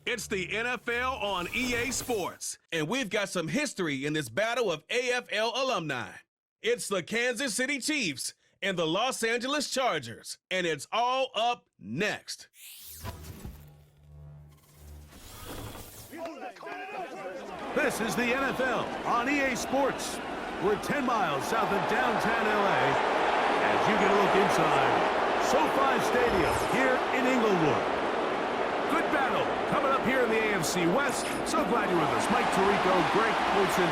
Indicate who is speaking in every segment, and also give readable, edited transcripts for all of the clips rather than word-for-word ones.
Speaker 1: It's the NFL on EA Sports, and we've got some history in this battle of AFL alumni. It's the Kansas City Chiefs and the Los Angeles Chargers, and it's all up next.
Speaker 2: This is the NFL on EA Sports. We're 10 miles south of downtown LA as you get a look inside SoFi Stadium here in Inglewood. Good battle coming up here in the AFC West. So glad you're with us. Mike Tirico, Greg Olson.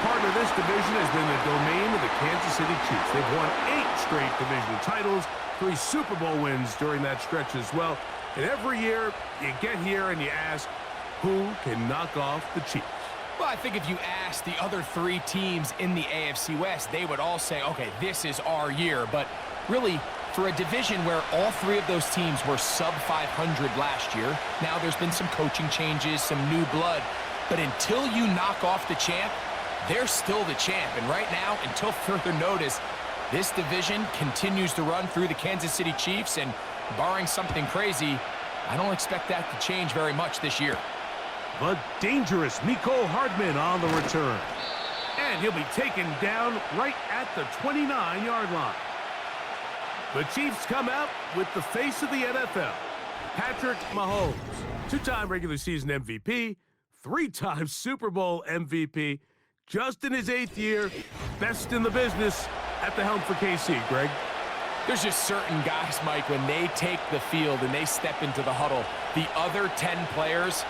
Speaker 2: Part of this division has been the domain of the Kansas City Chiefs. They've won 8 straight division titles, 3 Super Bowl wins during that stretch as well. And every year you get here and you ask, who can knock off the Chiefs?
Speaker 3: Well, I think if you ask the other 3 teams in the AFC West, they would all say, okay, this is our year. But really, for a division where all 3 of those teams were sub 500 last year, now there's been some coaching changes, some new blood. But until you knock off the champ, they're still the champ. And right now, until further notice, this division continues to run through the Kansas City Chiefs. And barring something crazy, I don't expect that to change very much this year.
Speaker 2: The dangerous Mecole Hardman on the return. And he'll be taken down right at the 29-yard line. The Chiefs come out with the face of the NFL, Patrick Mahomes, 2-time regular season MVP, 3-time Super Bowl MVP, just in his 8th year, best in the business at the helm for KC, Greg.
Speaker 3: There's just certain guys, Mike, when they take the field and they step into the huddle, the other 10 players,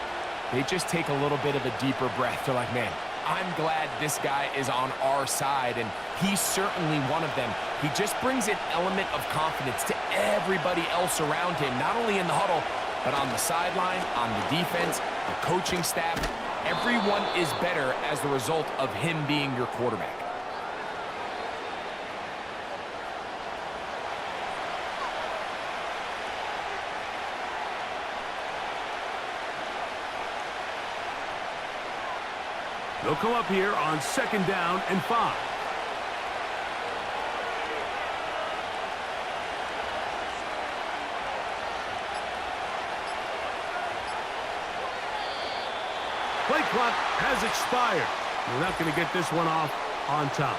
Speaker 3: they just take a little bit of a deeper breath. They're like, man, I'm glad this guy is on our side, and he's certainly one of them. He just brings an element of confidence to everybody else around him, not only in the huddle, but on the sideline, on the defense, the coaching staff. Everyone is better as the result of him being your quarterback.
Speaker 2: They'll come up here on 2nd down and 5. Play clock has expired. We're not going to get this one off on time.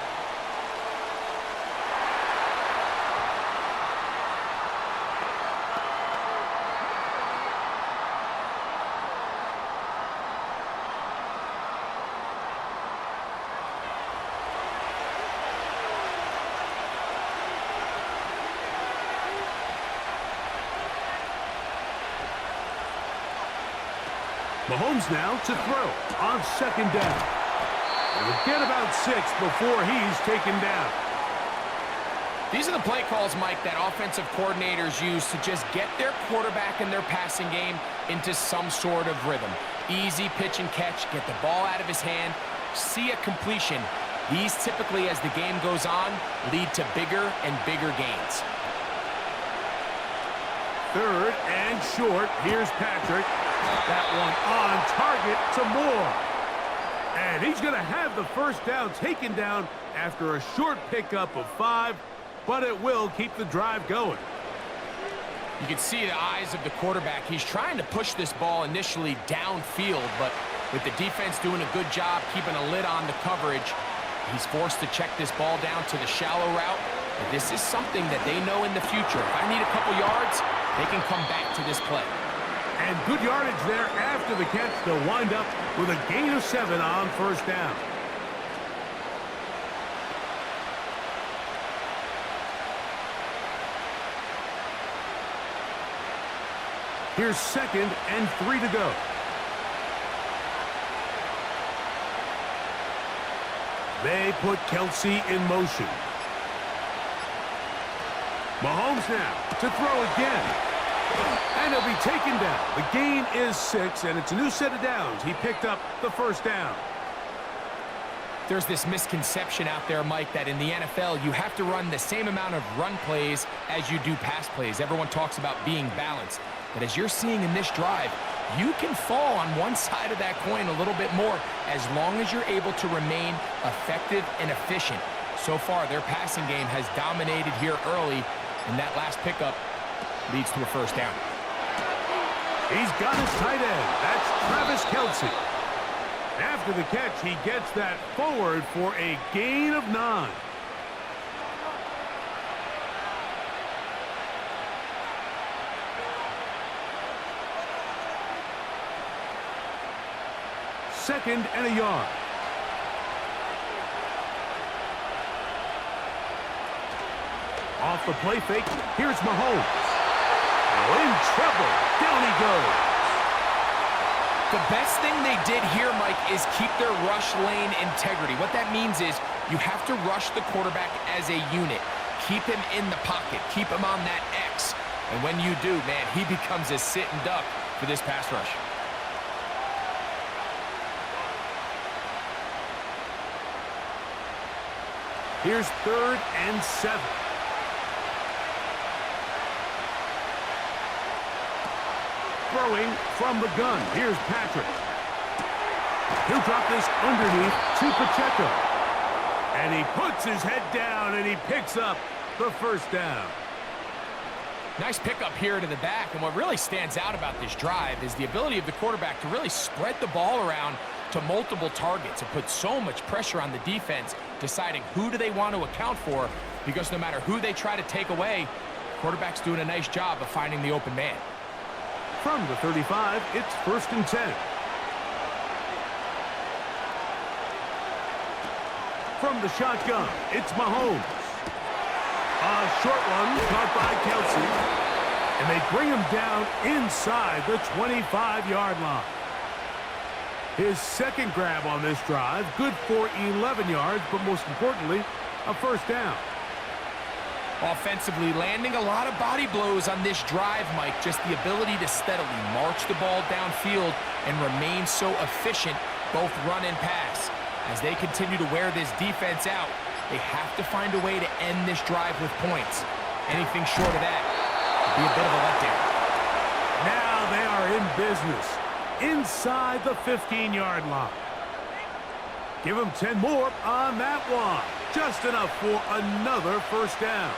Speaker 2: Mahomes now to throw on 2nd down. We'll get about 6 before he's taken down.
Speaker 3: These are the play calls, Mike, that offensive coordinators use to just get their quarterback and their passing game into some sort of rhythm. Easy pitch and catch, get the ball out of his hand, see a completion. These typically, as the game goes on, lead to bigger and bigger gains.
Speaker 2: 3rd and short. Here's Patrick. That one on target to Moore. And he's going to have the first down taken down after a short pickup of 5, but it will keep the drive going.
Speaker 3: You can see the eyes of the quarterback. He's trying to push this ball initially downfield, but with the defense doing a good job keeping a lid on the coverage, he's forced to check this ball down to the shallow route. But this is something that they know in the future. If I need a couple yards, they can come back to this play.
Speaker 2: And good yardage there after the catch. They'll wind up with a gain of 7 on 1st down. Here's 2nd and 3 to go. They put Kelsey in motion. Mahomes now to throw again. And he'll be taken down. The gain is 6, and it's a new set of downs. He picked up the 1st down.
Speaker 3: There's this misconception out there, Mike, that in the NFL, you have to run the same amount of run plays as you do pass plays. Everyone talks about being balanced. But as you're seeing in this drive, you can fall on one side of that coin a little bit more as long as you're able to remain effective and efficient. So far, their passing game has dominated here early, and that last pickup leads to a 1st down.
Speaker 2: He's got his tight end. That's Travis Kelce. After the catch, he gets that forward for a gain of 9. Second and a yard. Off the play fake, here's Mahomes. In trouble, down he goes.
Speaker 3: The best thing they did here, Mike, is keep their rush lane integrity. What that means is you have to rush the quarterback as a unit. Keep him in the pocket. Keep him on that X. And when you do, man, he becomes a sitting duck for this pass rush.
Speaker 2: Here's 3rd and 7. Throwing from the gun. Here's Patrick. He'll drop this underneath to Pacheco. And he puts his head down and he picks up the first down.
Speaker 3: Nice pickup here to the back, and what really stands out about this drive is the ability of the quarterback to really spread the ball around to multiple targets. It puts so much pressure on the defense, deciding who do they want to account for, because no matter who they try to take away, the quarterback's doing a nice job of finding the open man.
Speaker 2: From the 35, it's 1st and 10. From the shotgun, it's Mahomes. A short one caught by Kelce. And they bring him down inside the 25-yard line. His second grab on this drive, good for 11 yards, but most importantly, a first down.
Speaker 3: Offensively, landing a lot of body blows on this drive, Mike. Just the ability to steadily march the ball downfield and remain so efficient, both run and pass. As they continue to wear this defense out, they have to find a way to end this drive with points. Anything short of that would be a bit of a letdown.
Speaker 2: Now they are in business inside the 15-yard line. Give them 10 more on that one. Just enough for another first down.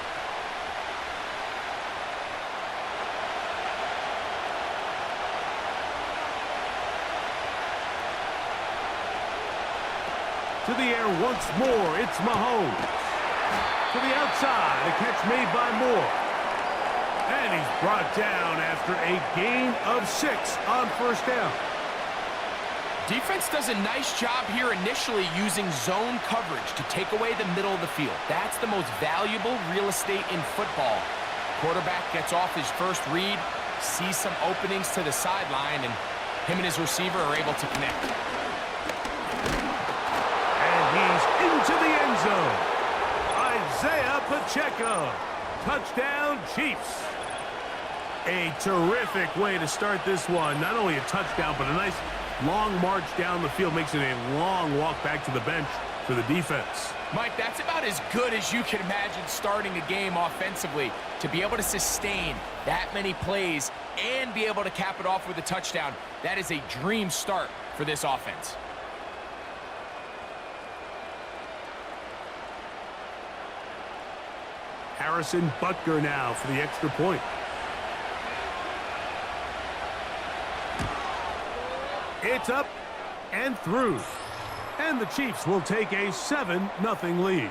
Speaker 2: To the air once more, it's Mahomes. To the outside, a catch made by Moore. And he's brought down after a gain of 6 on first down.
Speaker 3: Defense does a nice job here initially using zone coverage to take away the middle of the field. That's the most valuable real estate in football. Quarterback gets off his first read, sees some openings to the sideline, and him and his receiver are able to connect.
Speaker 2: And he's into the end zone. Isaiah Pacheco. Touchdown, Chiefs. A terrific way to start this one. Not only a touchdown, but a nice long march down the field. Makes it a long walk back to the bench for the defense.
Speaker 3: Mike, that's about as good as you can imagine starting a game offensively. To be able to sustain that many plays and be able to cap it off with a touchdown, that is a dream start for this offense.
Speaker 2: Harrison Butker now for the extra point. It's up and through. And the Chiefs will take a 7-0 lead.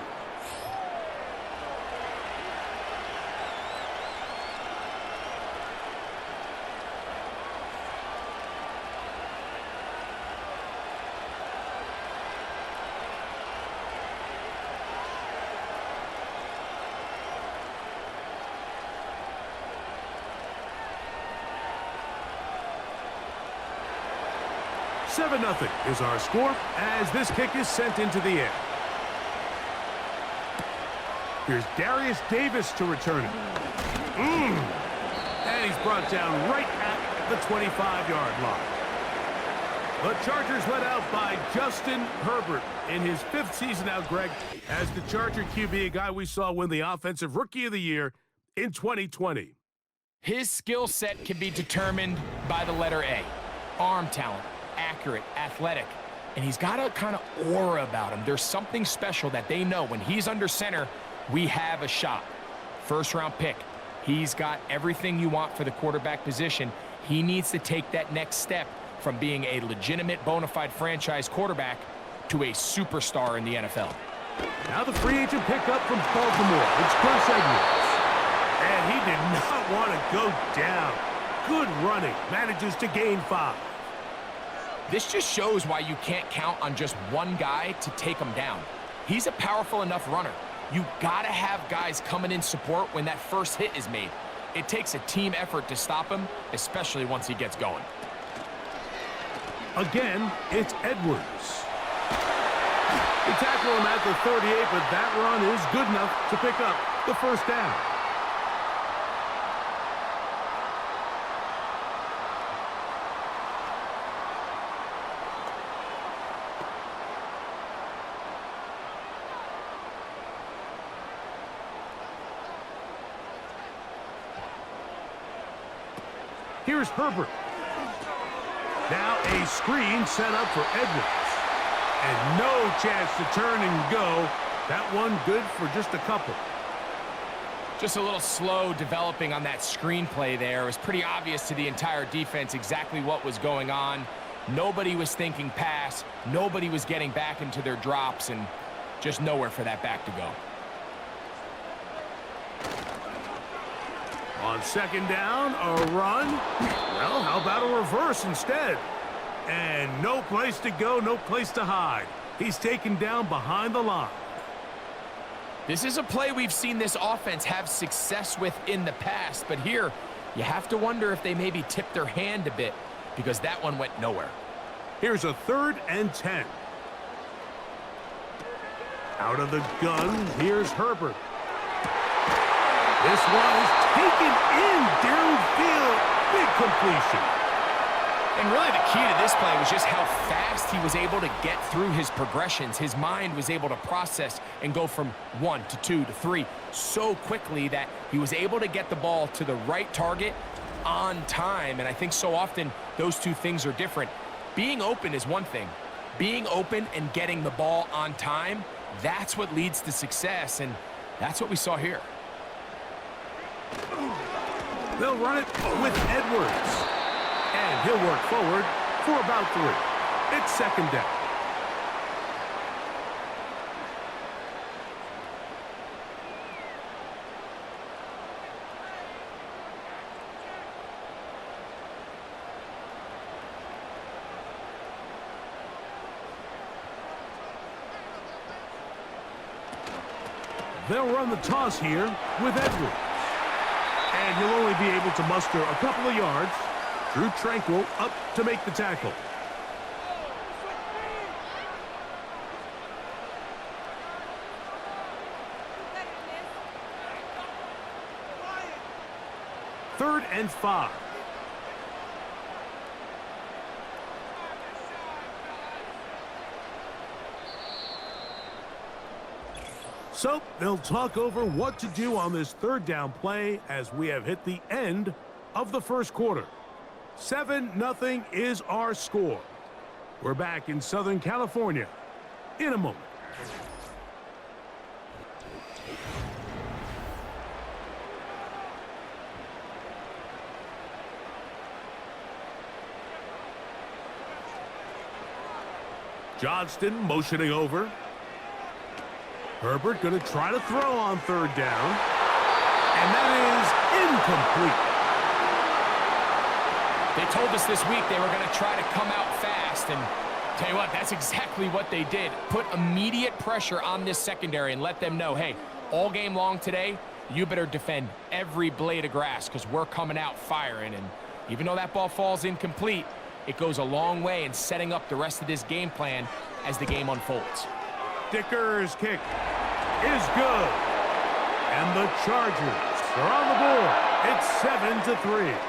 Speaker 2: Seven 0 is our score as this kick is sent into the air. Here's Darius Davis to return it. And he's brought down right at the 25-yard line. The Chargers led out by Justin Herbert in his 5th season out, Greg, as the Charger QB, a guy we saw win the Offensive Rookie of the Year in 2020.
Speaker 3: His skill set can be determined by the letter A. Arm talent. Accurate, athletic, and he's got a kind of aura about him. There's something special that they know when he's under center, we have a shot. First-round pick. He's got everything you want for the quarterback position. He needs to take that next step from being a legitimate bona fide franchise quarterback to a superstar in the NFL.
Speaker 2: Now the free agent pickup from Baltimore. It's Chris Edwards. And he did not want to go down. Good running. Manages to gain 5.
Speaker 3: This just shows why you can't count on just one guy to take him down. He's a powerful enough runner. You gotta have guys coming in support when that first hit is made. It takes a team effort to stop him, especially once he gets going.
Speaker 2: Again, it's Edwards. They tackle him at the 38, but that run is good enough to pick up the first down. Here's Herbert. Now a screen set up for Edwards. And no chance to turn and go. That one good for just a couple.
Speaker 3: Just a little slow developing on that screenplay there. It was pretty obvious to the entire defense exactly what was going on. Nobody was thinking pass. Nobody was getting back into their drops, and just nowhere for that back to go.
Speaker 2: On second down, a run. Well, how about a reverse instead? And no place to go, no place to hide. He's taken down behind the line.
Speaker 3: This is a play we've seen this offense have success with in the past, but here you have to wonder if they maybe tipped their hand a bit because that one went nowhere.
Speaker 2: Here's a 3rd and 10. Out of the gun, here's Herbert. This one is taken in downfield. Big completion.
Speaker 3: And really the key to this play was just how fast he was able to get through his progressions. His mind was able to process and go from 1 to 2 to 3 so quickly that he was able to get the ball to the right target on time. And I think so often those two things are different. Being open is one thing. Being open and getting the ball on time, that's what leads to success, and that's what we saw here.
Speaker 2: They'll run it with Edwards. And he'll work forward for about 3. It's second down. They'll run the toss here with Edwards. And he'll only be able to muster a couple of yards. Drew Tranquil up to make the tackle. Third and 5. So they'll talk over what to do on this 3rd down play as we have hit the end of the first quarter. 7-0 is our score. We're back in Southern California in a moment. Johnston motioning over. Herbert going to try to throw on 3rd down. And that is incomplete.
Speaker 3: They told us this week they were going to try to come out fast, and tell you what, that's exactly what they did. Put immediate pressure on this secondary and let them know, hey, all game long today, you better defend every blade of grass because we're coming out firing. And even though that ball falls incomplete, it goes a long way in setting up the rest of this game plan as the game unfolds.
Speaker 2: Dicker's kick is good. And the Chargers are on the board. It's 7-3.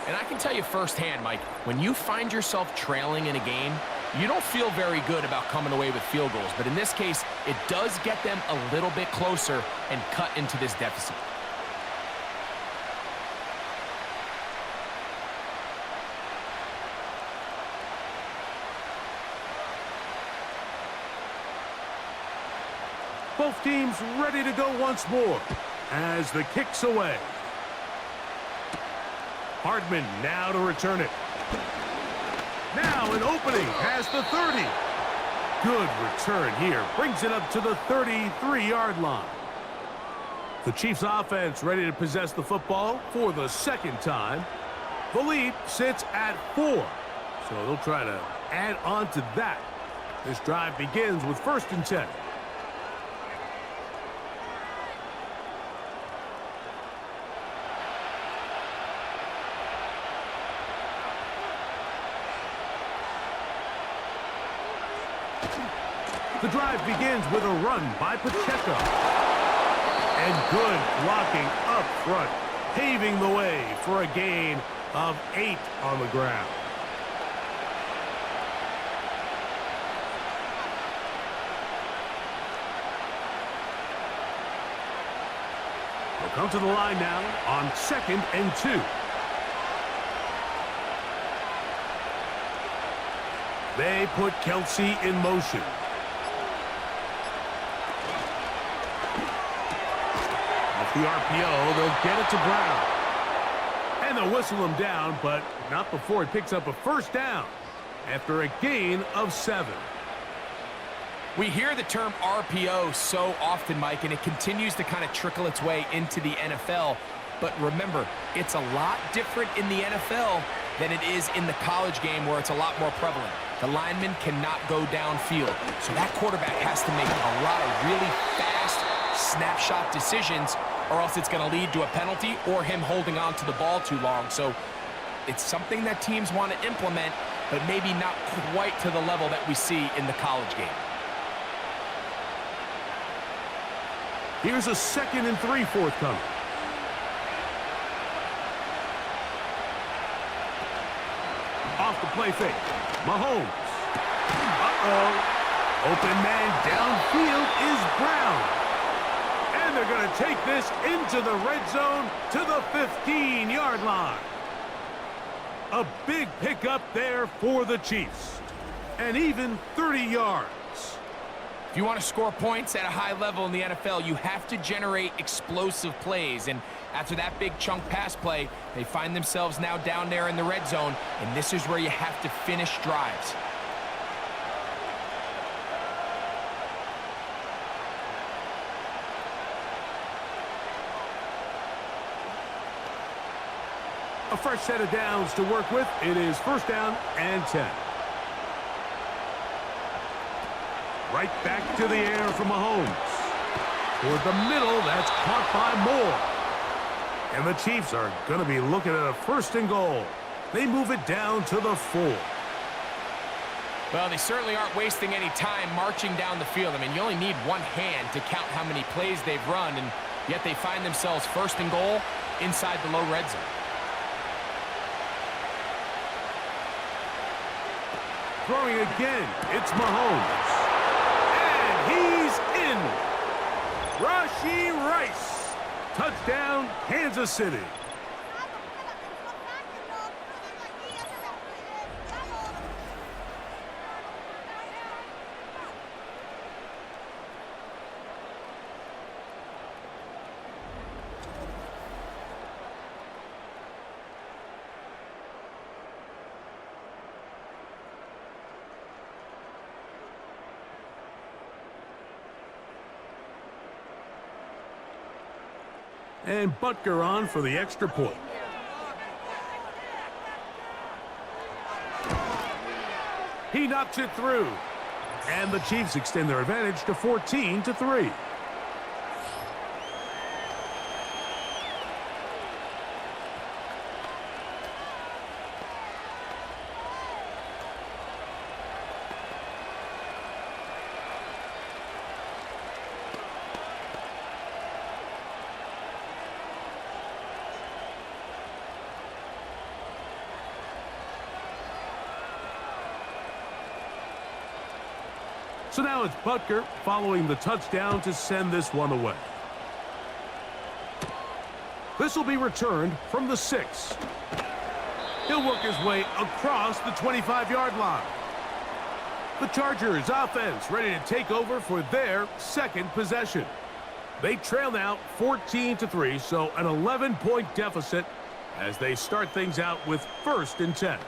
Speaker 3: And I can tell you firsthand, Mike, when you find yourself trailing in a game, you don't feel very good about coming away with field goals. But in this case, it does get them a little bit closer and cut into this deficit.
Speaker 2: Both teams ready to go once more as the kick's away. Hardman now to return it. Now an opening past the 30. Good return here. Brings it up to the 33-yard line. The Chiefs offense ready to possess the football for the second time. The lead sits at 4. So they'll try to add on to that. This drive begins with 1st and 10. The drive begins with a run by Pacheco. And good blocking up front, paving the way for a gain of 8 on the ground. They'll come to the line now on 2nd and 2. They put Kelsey in motion. Off the RPO, they'll get it to Brown. And they'll whistle him down, but not before he picks up a 1st down after a gain of 7.
Speaker 3: We hear the term RPO so often, Mike, and it continues to kind of trickle its way into the NFL. But remember, it's a lot different in the NFL than it is in the college game where it's a lot more prevalent. The lineman cannot go downfield. So that quarterback has to make a lot of really fast snapshot decisions, or else it's going to lead to a penalty or him holding on to the ball too long. So it's something that teams want to implement, but maybe not quite to the level that we see in the college game.
Speaker 2: Here's a 2nd and 3 forthcoming. Off the play fake. Mahomes. Open man downfield is Brown. And they're going to take this into the red zone to the 15-yard line. A big pickup there for the Chiefs. And even 30 yards.
Speaker 3: If you want to score points at a high level in the NFL, you have to generate explosive plays. And after that big chunk pass play, they find themselves now down there in the red zone, and this is where you have to finish drives.
Speaker 2: A fresh set of downs to work with. It is 1st down and 10. Right back to the air from Mahomes. Toward the middle, that's caught by Moore. And the Chiefs are going to be looking at a 1st and goal. They move it down to the 4.
Speaker 3: Well, they certainly aren't wasting any time marching down the field. I mean, you only need one hand to count how many plays they've run, and yet they find themselves 1st and goal inside the low red zone.
Speaker 2: Throwing again, it's Mahomes. He's in. Rashee Rice. Touchdown, Kansas City. And Butker on for the extra point. He knocks it through. And the Chiefs extend their advantage to 14-3. So now it's Butker following the touchdown to send this one away. This will be returned from the 6. He'll work his way across the 25-yard line. The Chargers offense ready to take over for their 2nd possession. They trail now 14-3, so an 11-point deficit as they start things out with 1st and 10.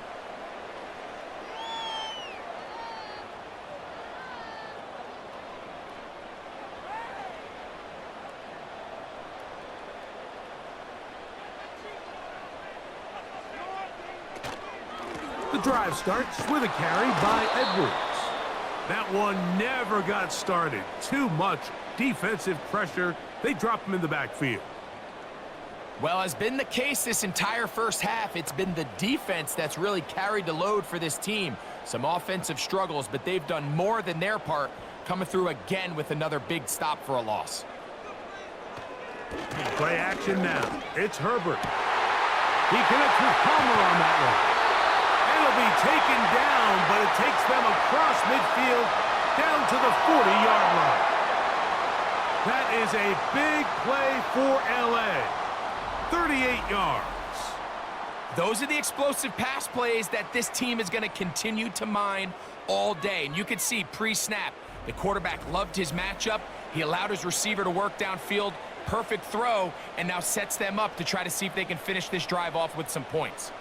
Speaker 2: The drive starts with a carry by Edwards. That one never got started. Too much defensive pressure. They drop him in the backfield.
Speaker 3: Well, has been the case this entire first half. It's been the defense that's really carried the load for this team. Some offensive struggles, but they've done more than their part, coming through again with another big stop for a loss.
Speaker 2: Play action now. It's Herbert. He connects with Palmer on that one. It'll be taken down, but it takes them across midfield down to the 40-yard line. That is a big play for L.A. 38 yards.
Speaker 3: Those are the explosive pass plays that this team is going to continue to mine all day. And you can see pre-snap, the quarterback loved his matchup. He allowed his receiver to work downfield. Perfect throw, and now sets them up to try to see if they can finish this drive off with some points.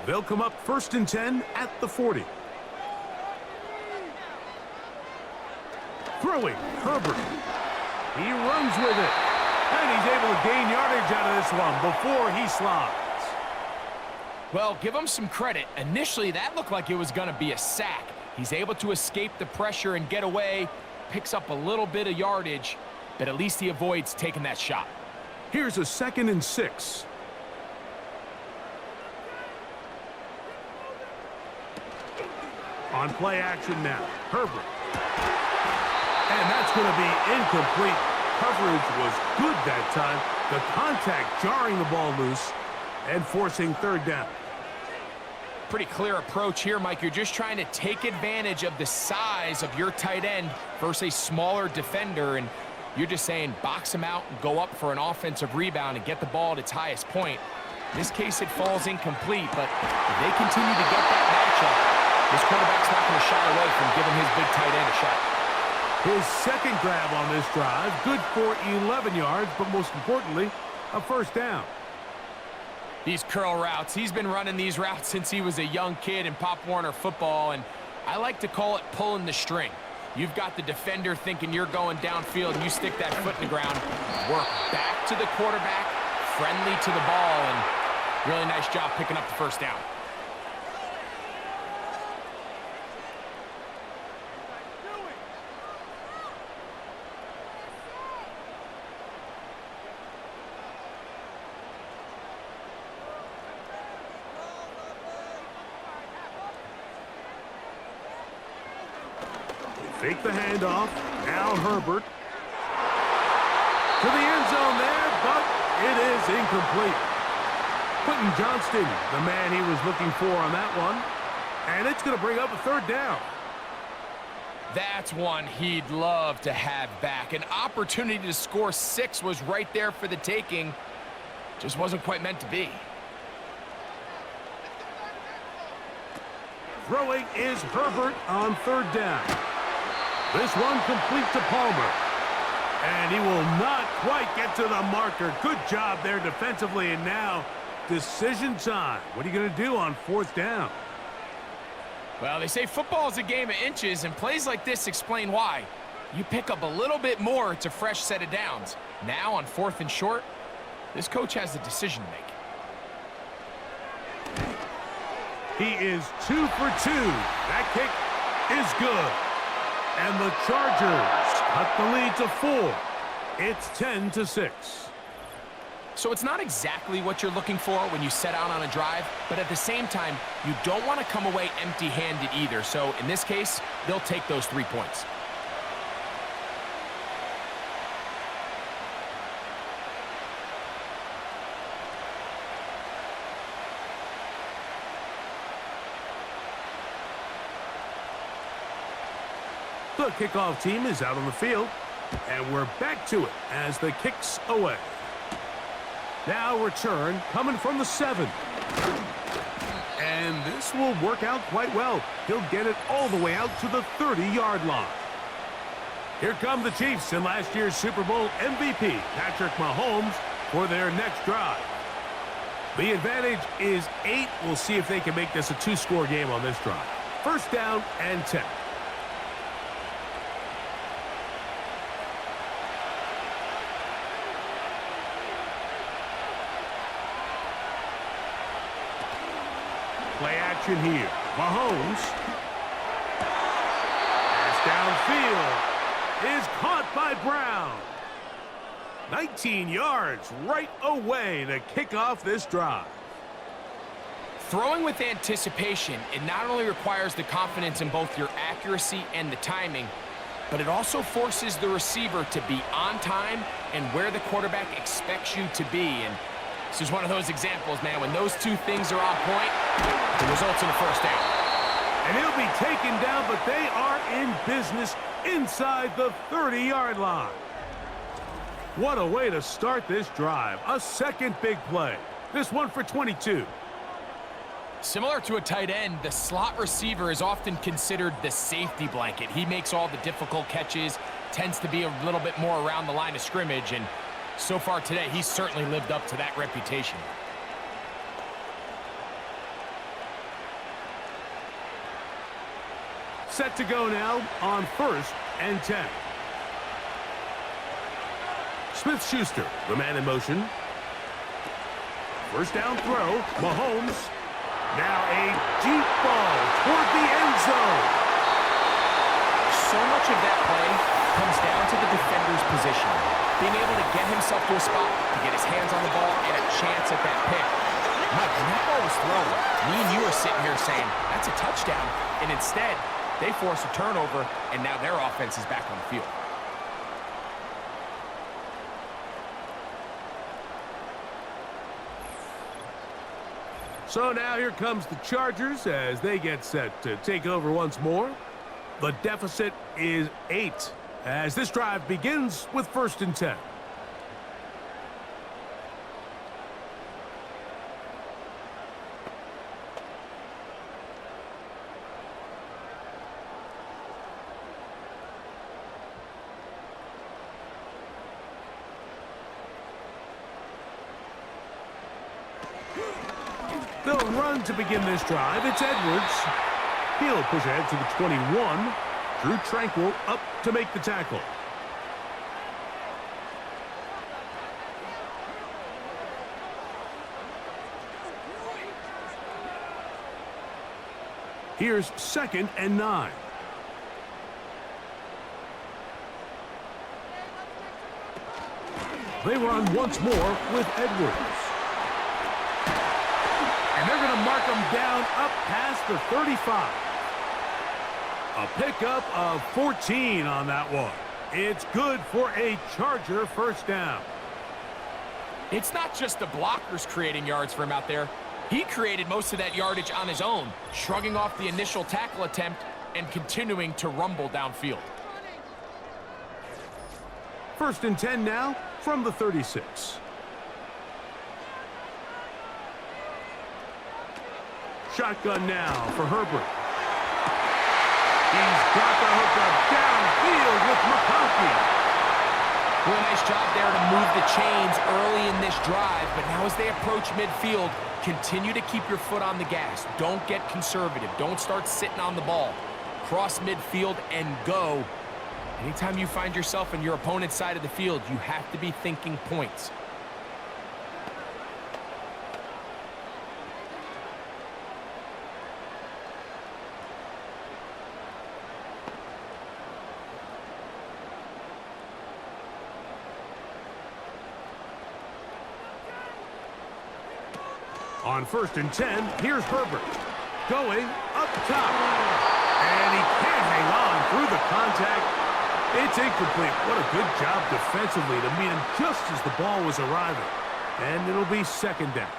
Speaker 2: They'll come up 1st and 10 at the 40. Throwing, Herbert. He runs with it. And he's able to gain yardage out of this one before he slides.
Speaker 3: Well, give him some credit. Initially, that looked like it was going to be a sack. He's able to escape the pressure and get away, picks up a little bit of yardage, but at least he avoids taking that shot.
Speaker 2: Here's a 2nd and 6. On play action now, Herbert. And that's going to be incomplete. Coverage was good that time. The contact jarring the ball loose and forcing 3rd down.
Speaker 3: Pretty clear approach here, Mike. You're just trying to take advantage of the size of your tight end versus a smaller defender, and you're just saying box him out and go up for an offensive rebound and get the ball at its highest point. In this case, it falls incomplete, but if they continue to get that matchup, this quarterback's not going to shy away from giving his big tight end a shot.
Speaker 2: His 2nd grab on this drive, good for 11 yards, but most importantly, a 1st down.
Speaker 3: These curl routes, he's been running these routes since he was a young kid in Pop Warner football, and I like to call it pulling the string. You've got the defender thinking you're going downfield, and you stick that foot in the ground, work back to the quarterback, friendly to the ball, and really nice job picking up the 1st down.
Speaker 2: Fake the handoff. Now Herbert. To the end zone there, but it is incomplete. Quentin Johnston, the man he was looking for on that one. And it's going to bring up a 3rd down.
Speaker 3: That's one he'd love to have back. An opportunity to score 6 was right there for the taking. Just wasn't quite meant to be.
Speaker 2: Throwing is Herbert on 3rd down. This one complete to Palmer. And he will not quite get to the marker. Good job there defensively, and now decision time. What are you going to do on 4th down?
Speaker 3: Well, they say football is a game of inches, and plays like this explain why. You pick up a little bit more, it's a fresh set of downs. Now on 4th and short, this coach has a decision to make.
Speaker 2: He is 2 for 2. That kick is good. And the Chargers cut the lead to 4. It's 10-6.
Speaker 3: So it's not exactly what you're looking for when you set out on a drive, but at the same time, you don't want to come away empty-handed either. So in this case, they'll take those 3 points.
Speaker 2: The kickoff team is out on the field, and we're back to it as the kick's away. Now return coming from the 7. And this will work out quite well. He'll get it all the way out to the 30-yard line. Here come the Chiefs and last year's Super Bowl MVP, Patrick Mahomes, for their next drive. The advantage is 8. We'll see if they can make this a 2-score game on this drive. First down and 10. Play action here. Mahomes. Pass downfield is caught by Brown. 19 yards right away to kick off this drive.
Speaker 3: Throwing with anticipation, it not only requires the confidence in both your accuracy and the timing, but it also forces the receiver to be on time and where the quarterback expects you to be. And this is one of those examples, man. When those two things are on point, it results in a first down.
Speaker 2: And he'll be taken down, but they are in business inside the 30-yard line. What a way to start this drive. A second big play. This one for 22.
Speaker 3: Similar to a tight end, the slot receiver is often considered the safety blanket. He makes all the difficult catches, tends to be a little bit more around the line of scrimmage, and so far today, he's certainly lived up to that reputation.
Speaker 2: Set to go now on first and 10. Smith-Schuster, the man in motion. First down throw, Mahomes. Now a deep ball toward the end zone.
Speaker 3: So much of that play comes down to the defender's position. Being able to get himself to a spot, to get his hands on the ball, and a chance at that pick. Mike, when that ball was thrown, me and you are sitting here saying, that's a touchdown. And instead, they force a turnover, and now their offense is back on the field.
Speaker 2: So now here comes the Chargers as they get set to take over once more. The deficit is 8 as this drive begins with first and 10. They'll run to begin this drive. It's Edwards. He'll push ahead to the 21. Drew Tranquil up to make the tackle. Here's second and 9. They run once more with Edwards. And they're going to mark him down up past the 35. A pickup of 14 on that one. It's good for a Charger first down.
Speaker 3: It's not just the blockers creating yards for him out there. He created most of that yardage on his own, shrugging off the initial tackle attempt and continuing to rumble downfield.
Speaker 2: First and 10 now from the 36. Shotgun now for Herbert. He's got the hookup downfield with McConkey.
Speaker 3: Well, a nice job there to move the chains early in this drive, but now as they approach midfield, continue to keep your foot on the gas. Don't get conservative. Don't start sitting on the ball. Cross midfield and go. Anytime you find yourself in your opponent's side of the field, you have to be thinking points.
Speaker 2: On first and 10, here's Herbert. Going up top. And he can't hang on through the contact. It's incomplete. What a good job defensively to meet him just as the ball was arriving. And it'll be second down.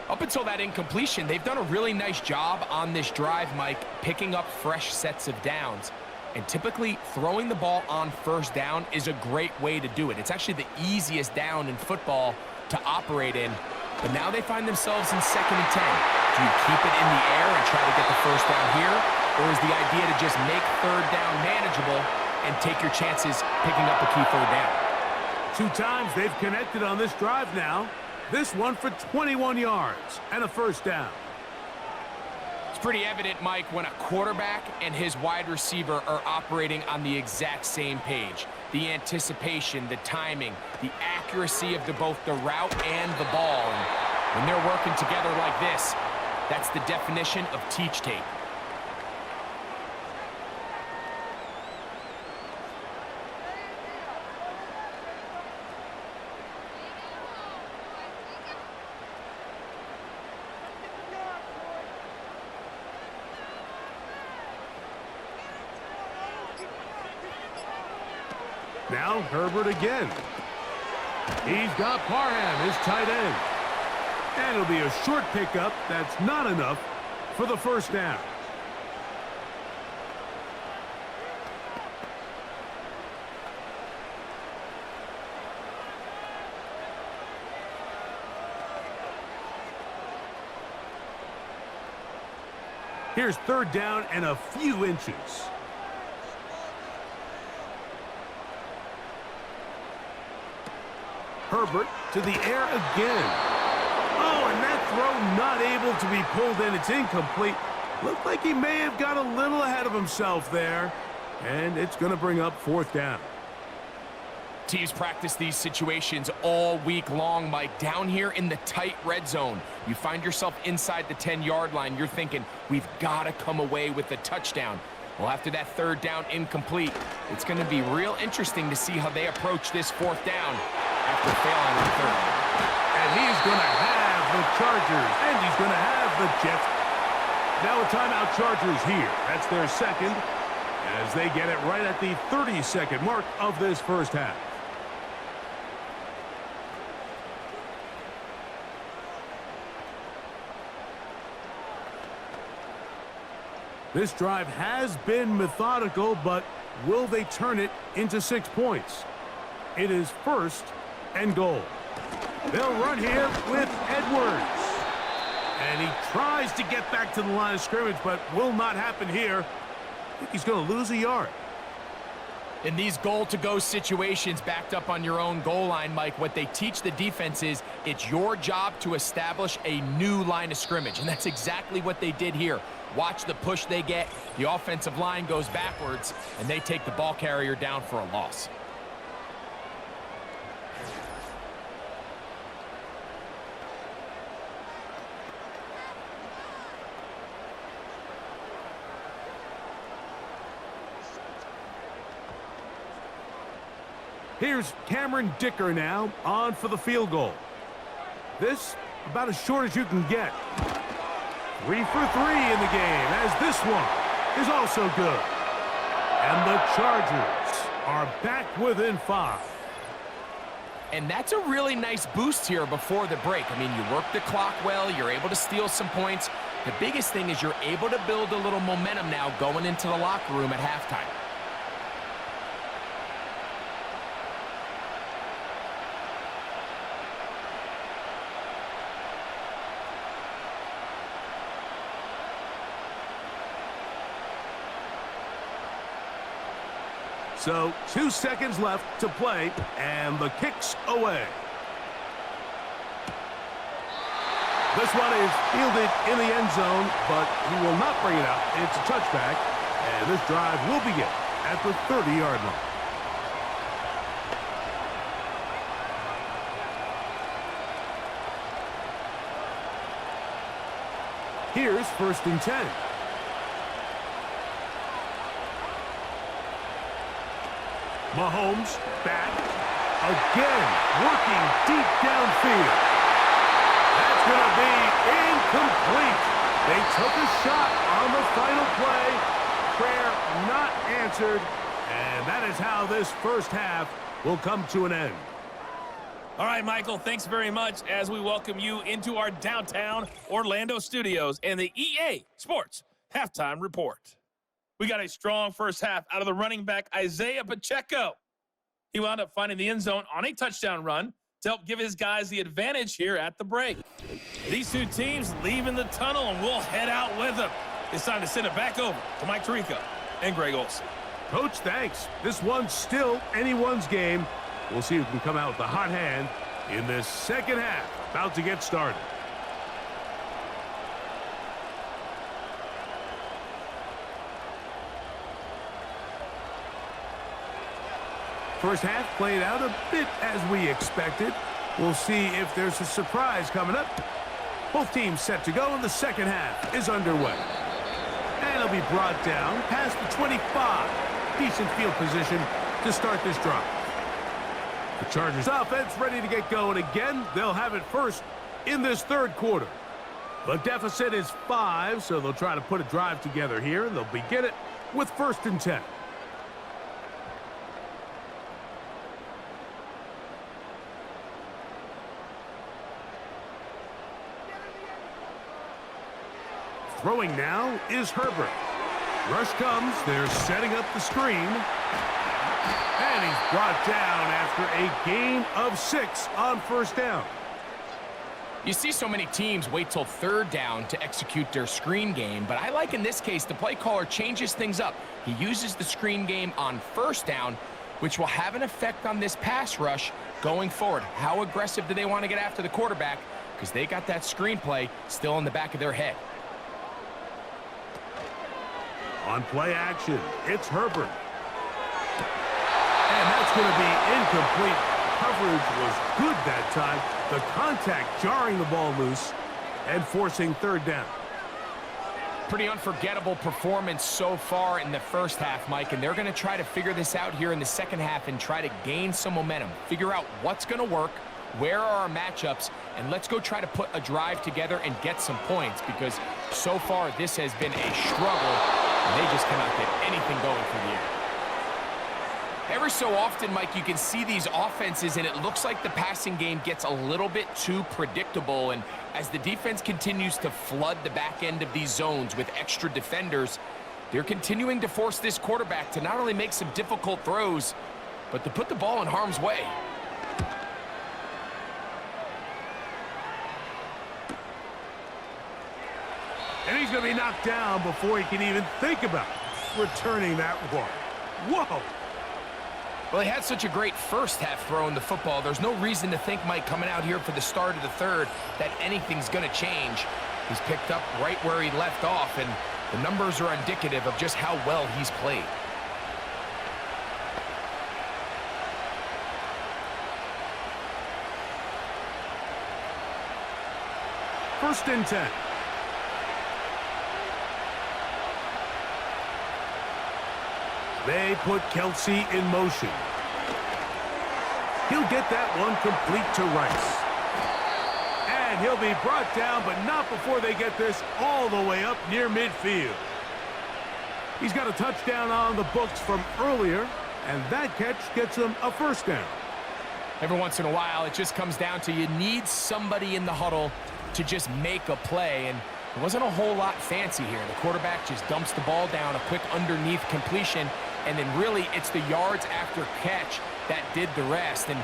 Speaker 3: Up until that incompletion, they've done a really nice job on this drive, Mike, picking up fresh sets of downs. And typically, throwing the ball on first down is a great way to do it. It's actually the easiest down in football to operate in. But now they find themselves in second and 10. Do you keep it in the air and try to get the first down here? Or is the idea to just make third down manageable and take your chances picking up a key third down.
Speaker 2: 2 times they've connected on this drive now. This one for 21 yards and a first down.
Speaker 3: It's pretty evident, Mike, when a quarterback and his wide receiver are operating on the exact same page. The anticipation, the timing, the accuracy of both the route and the ball. And when they're working together like this, that's the definition of teach tape.
Speaker 2: Now Herbert again. He's got Parham, his tight end. And it'll be a short pickup that's not enough for the first down. Here's third down and a few inches. Herbert to the air again. Oh, and that throw not able to be pulled in. It's incomplete. Looked like he may have got a little ahead of himself there. And it's going to bring up fourth down.
Speaker 3: Teams practice these situations all week long, Mike. Down here in the tight red zone, you find yourself inside the 10-yard line. You're thinking, we've got to come away with a touchdown. Well, after that third down incomplete, it's going to be real interesting to see how they approach this fourth down after failing on third.
Speaker 2: And he's going to have the Chargers, and he's going to have the Jets. Now a timeout Chargers here. That's their second, as they get it right at the 30-second mark of this first half. This drive has been methodical, but will they turn it into 6 points? It is first and goal. They'll run here with Edwards. And he tries to get back to the line of scrimmage, but will not happen here. I think he's going to lose a yard.
Speaker 3: In these goal-to-go situations backed up on your own goal line, Mike, what they teach the defense is it's your job to establish a new line of scrimmage, and that's exactly what they did here. Watch the push they get. The offensive line goes backwards, and they take the ball carrier down for a loss.
Speaker 2: Here's Cameron Dicker now on for the field goal. This about as short as you can get. 3 for 3 in the game, as this one is also good. And the Chargers are back within 5.
Speaker 3: And that's a really nice boost here before the break. I mean, you work the clock well, you're able to steal some points. The biggest thing is you're able to build a little momentum now going into the locker room at halftime.
Speaker 2: So 2 seconds left to play, and the kick's away. This one is fielded in the end zone, but he will not bring it out. It's a touchback, and this drive will begin at the 30-yard line. Here's first and 10. Mahomes back again, working deep downfield. That's going to be incomplete. They took a shot on the final play. Prayer not answered, and that is how this first half will come to an end.
Speaker 4: All right, Michael, thanks very much as we welcome you into our downtown Orlando studios and the EA Sports Halftime Report. We got a strong first half out of the running back, Isaiah Pacheco. He wound up finding the end zone on a touchdown run to help give his guys the advantage here at the break. These two teams leaving the tunnel, and we'll head out with them. It's time to send it back over to Mike Tirico and Greg Olsen.
Speaker 2: Coach, thanks. This one's still anyone's game. We'll see who can come out with the hot hand in this second half. About to get started. First half played out a bit as we expected. We'll see if there's a surprise coming up. Both teams set to go, and the second half is underway. And it'll be brought down past the 25. Decent field position to start this drive. The Chargers offense ready to get going again. They'll have it first in this third quarter. The deficit is 5, so they'll try to put a drive together here. They'll begin it with 1st and 10. Throwing now is Herbert. Rush comes. They're setting up the screen. And he's brought down after a gain of 6 on 1st down.
Speaker 3: You see so many teams wait till 3rd down to execute their screen game, but I like in this case the play caller changes things up. He uses the screen game on 1st down, which will have an effect on this pass rush going forward. How aggressive do they want to get after the quarterback? Because they got that screen play still in the back of their head.
Speaker 2: On play action, it's Herbert. And that's going to be incomplete. Coverage was good that time. The contact jarring the ball loose and forcing 3rd down.
Speaker 3: Pretty unforgettable performance so far in the first half, Mike, and they're going to try to figure this out here in the second half and try to gain some momentum. Figure out what's going to work, where are our matchups, and let's go try to put a drive together and get some points, because so far this has been a struggle, and they just cannot get anything going for the air. Ever so often, Mike, you can see these offenses, and it looks like the passing game gets a little bit too predictable, and as the defense continues to flood the back end of these zones with extra defenders, they're continuing to force this quarterback to not only make some difficult throws, but to put the ball in harm's way.
Speaker 2: And he's going to be knocked down before he can even think about returning that one. Whoa!
Speaker 3: Well, he had such a great first half throwing the football. There's no reason to think, Mike, coming out here for the start of the third, that anything's going to change. He's picked up right where he left off, and the numbers are indicative of just how well he's played.
Speaker 2: First and 10. They put Kelsey in motion. He'll get that one complete to Rice. And he'll be brought down, but not before they get this all the way up near midfield. He's got a touchdown on the books from earlier, and that catch gets him a 1st down.
Speaker 3: Every once in a while, it just comes down to you need somebody in the huddle to just make a play, and it wasn't a whole lot fancy here. The quarterback just dumps the ball down, a quick underneath completion, and then really it's the yards after catch that did the rest, and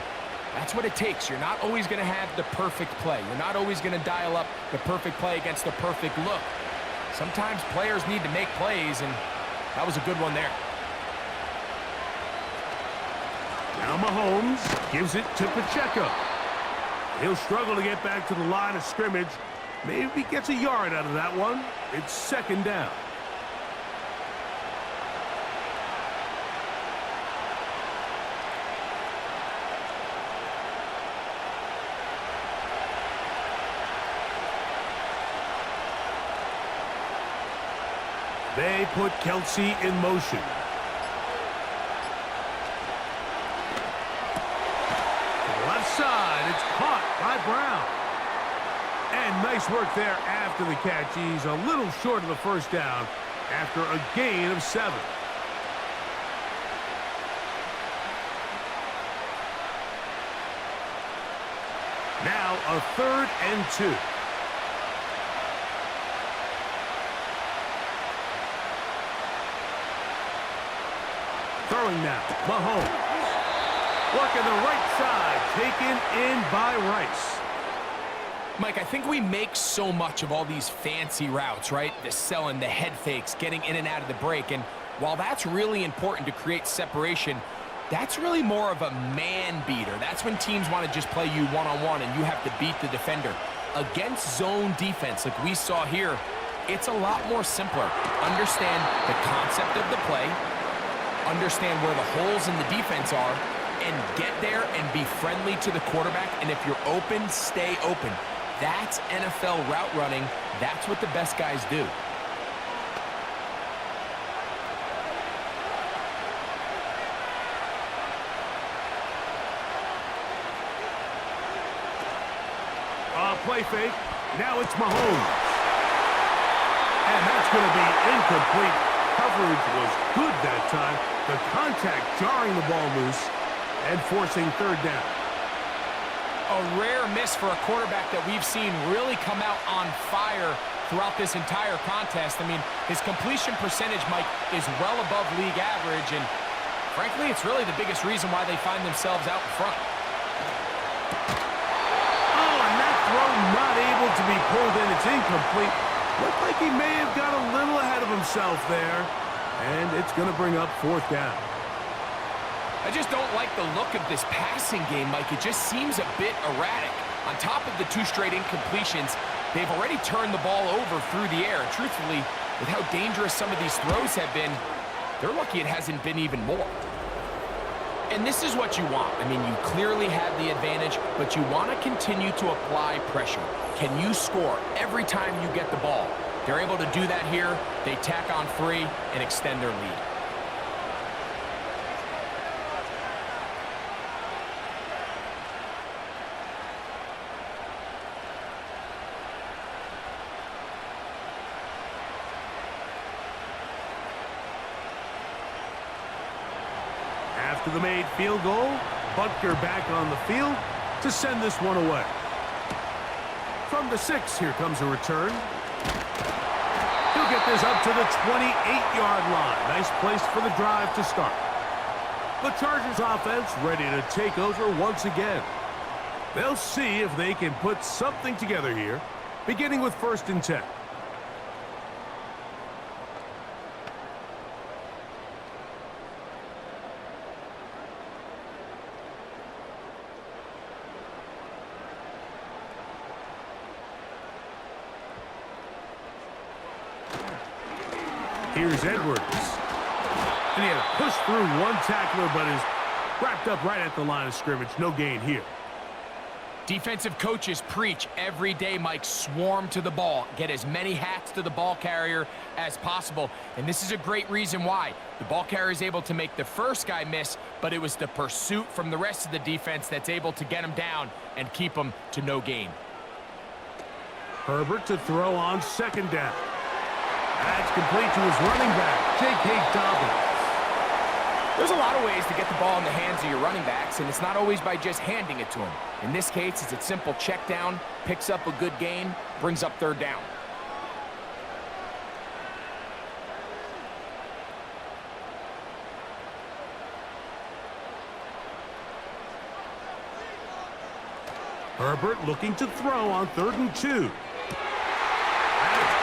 Speaker 3: that's what it takes. You're not always going to have the perfect play. You're not always going to dial up the perfect play against the perfect look. Sometimes players need to make plays, and that was a good one there.
Speaker 2: Now Mahomes gives it to Pacheco. He'll struggle to get back to the line of scrimmage. Maybe gets a yard out of that one. It's 2nd down. They put Kelsey in motion. To the left side, it's caught by Brown. And nice work there after the catch. He's a little short of the 1st down after a gain of 7. Now a 3rd and 2. Throwing now, Mahomes. Working the right side, taken in by Rice.
Speaker 3: Mike, I think we make so much of all these fancy routes, right? The selling, the head fakes, getting in and out of the break. And while that's really important to create separation, that's really more of a man beater. That's when teams want to just play you one-on-one and you have to beat the defender. Against zone defense like we saw here, it's a lot more simpler. Understand the concept of the play, understand where the holes in the defense are, and get there and be friendly to the quarterback. And if you're open, stay open. That's NFL route running. That's what the best guys do.
Speaker 2: Play fake. Now it's Mahomes. And that's going to be incomplete. Coverage was good that time. The contact jarring the ball loose and forcing third down.
Speaker 3: A rare miss for a quarterback that we've seen really come out on fire throughout this entire contest. I mean, his completion percentage, Mike, is well above league average, and frankly, it's really the biggest reason why they find themselves out in front.
Speaker 2: Not able to be pulled in. It's incomplete. Looked like he may have got a little ahead of himself there. And it's going to bring up fourth down.
Speaker 3: I just don't like the look of this passing game, Mike. It just seems a bit erratic. On top of the 2 straight incompletions, they've already turned the ball over through the air. And truthfully, with how dangerous some of these throws have been, they're lucky it hasn't been even more. And this is what you want. I mean, you clearly have the advantage, but you want to continue to apply pressure. Can you score every time you get the ball? They're able to do that here. They tack on 3 and extend their lead.
Speaker 2: After the made field goal, Butker back on the field to send this one away. From the 6, here comes a return. He'll get this up to the 28-yard line. Nice place for the drive to start. The Chargers offense ready to take over once again. They'll see if they can put something together here, beginning with 1st and 10. Here's Edwards. And he had to push through one tackler, but is wrapped up right at the line of scrimmage. No gain here.
Speaker 3: Defensive coaches preach every day, Mike, swarm to the ball. Get as many hats to the ball carrier as possible. And this is a great reason why. The ball carrier is able to make the first guy miss, but it was the pursuit from the rest of the defense that's able to get him down and keep him to no gain.
Speaker 2: Herbert to throw on 2nd down. That's complete to his running back, J.K. Dobbins.
Speaker 3: There's a lot of ways to get the ball in the hands of your running backs, and it's not always by just handing it to them. In this case, it's a simple check down, picks up a good gain, brings up 3rd down.
Speaker 2: Herbert looking to throw on 3rd and 2. That's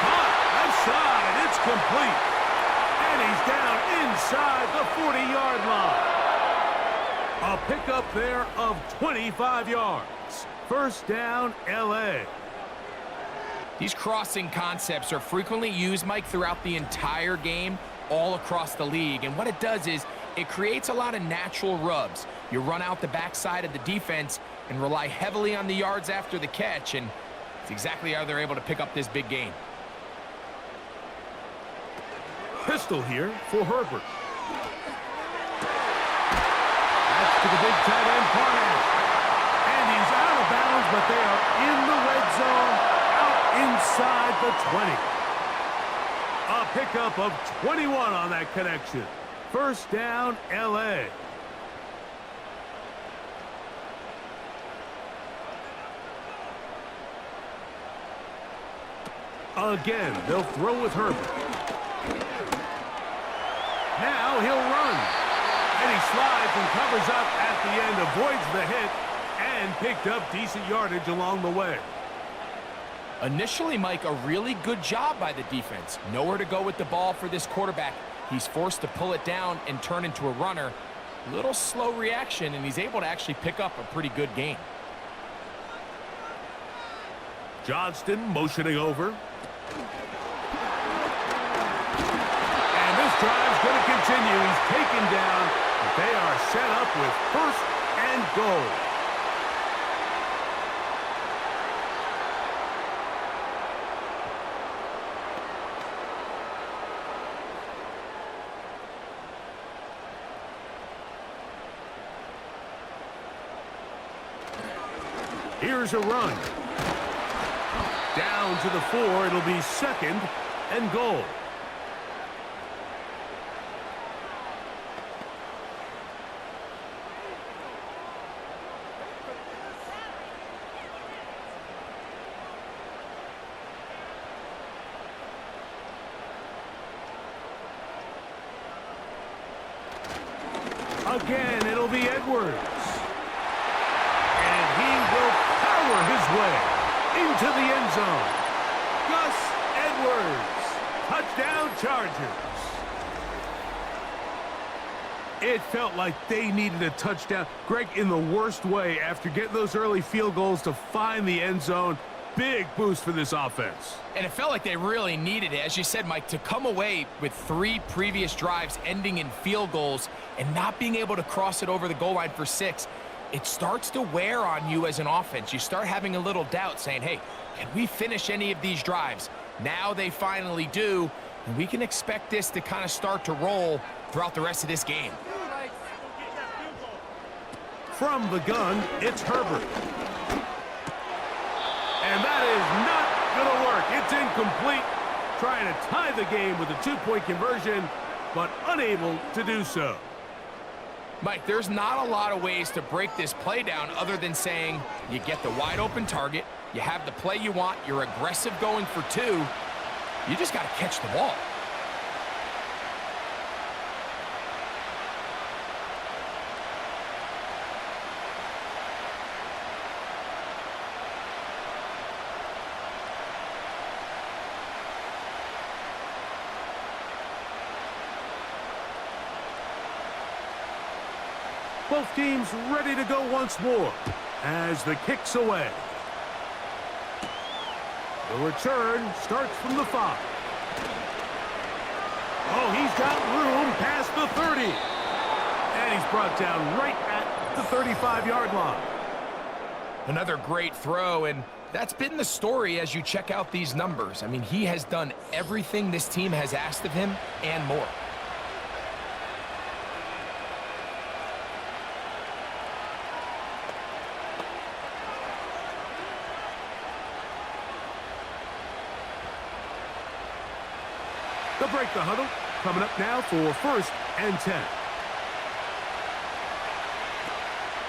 Speaker 2: caught. Outside. It's complete. And he's down inside the 40-yard line. A pickup there of 25 yards. 1st down, L.A.
Speaker 3: These crossing concepts are frequently used, Mike, throughout the entire game, all across the league. And what it does is it creates a lot of natural rubs. You run out the backside of the defense and rely heavily on the yards after the catch, and it's exactly how they're able to pick up this big gain.
Speaker 2: Pistol here for Herbert. That's to the big tight end, Parham. And he's out of bounds, but they are in the red zone, out inside the 20. A pickup of 21 on that connection. 1st down, L.A. Again, they'll throw with Herbert. Now he'll run. And he slides and covers up at the end, avoids the hit, and picked up decent yardage along the way.
Speaker 3: Initially, Mike, a really good job by the defense. Nowhere to go with the ball for this quarterback. He's forced to pull it down and turn into a runner. Little slow reaction, and he's able to actually pick up a pretty good gain.
Speaker 2: Johnston motioning over. And this drive's going to continue. He's taken down, but they are set up with first and goal. Here's a run. Down to the 4. It'll be second and goal. Again, it'll be Edwards. And he will power his way into the end zone. Gus Edwards. Touchdown Chargers. It felt like they needed a touchdown. Greg, in the worst way, after getting those early field goals to find the end zone. Big boost for this offense.
Speaker 3: And it felt like they really needed it, as you said, Mike, to come away with 3 previous drives ending in field goals and not being able to cross it over the goal line for 6. It starts to wear on you as an offense. You start having a little doubt saying, hey, can we finish any of these drives? Now they finally do, and we can expect this to kind of start to roll throughout the rest of this game.
Speaker 2: From the gun, it's Herbert. And that is not going to work. It's incomplete. Trying to tie the game with a 2-point conversion, but unable to do so.
Speaker 3: Mike, there's not a lot of ways to break this play down other than saying you get the wide open target, you have the play you want, you're aggressive going for 2, you just got to catch the ball.
Speaker 2: Both teams ready to go once more as the kick's away. The return starts from the 5. Oh, he's got room past the 30. And he's brought down right at the 35-yard line.
Speaker 3: Another great throw, and that's been the story as you check out these numbers. I mean, he has done everything this team has asked of him and more.
Speaker 2: They'll break the huddle. Coming up now for first and 10.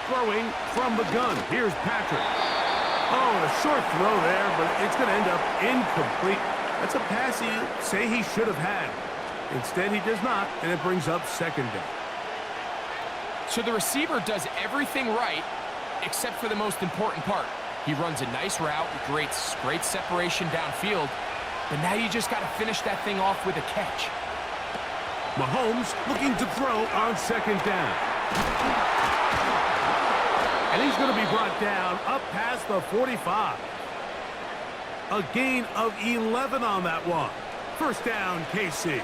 Speaker 2: Throwing from the gun. Here's Patrick. Oh, a short throw there, but it's going to end up incomplete. That's a pass he'd say he should have had. Instead, he does not, and it brings up second down.
Speaker 3: So the receiver does everything right, except for the most important part. He runs a nice route, great separation downfield, but now you just got to finish that thing off with a catch.
Speaker 2: Mahomes looking to throw on second down. And he's going to be brought down up past the 45. A gain of 11 on that one. First down, KC.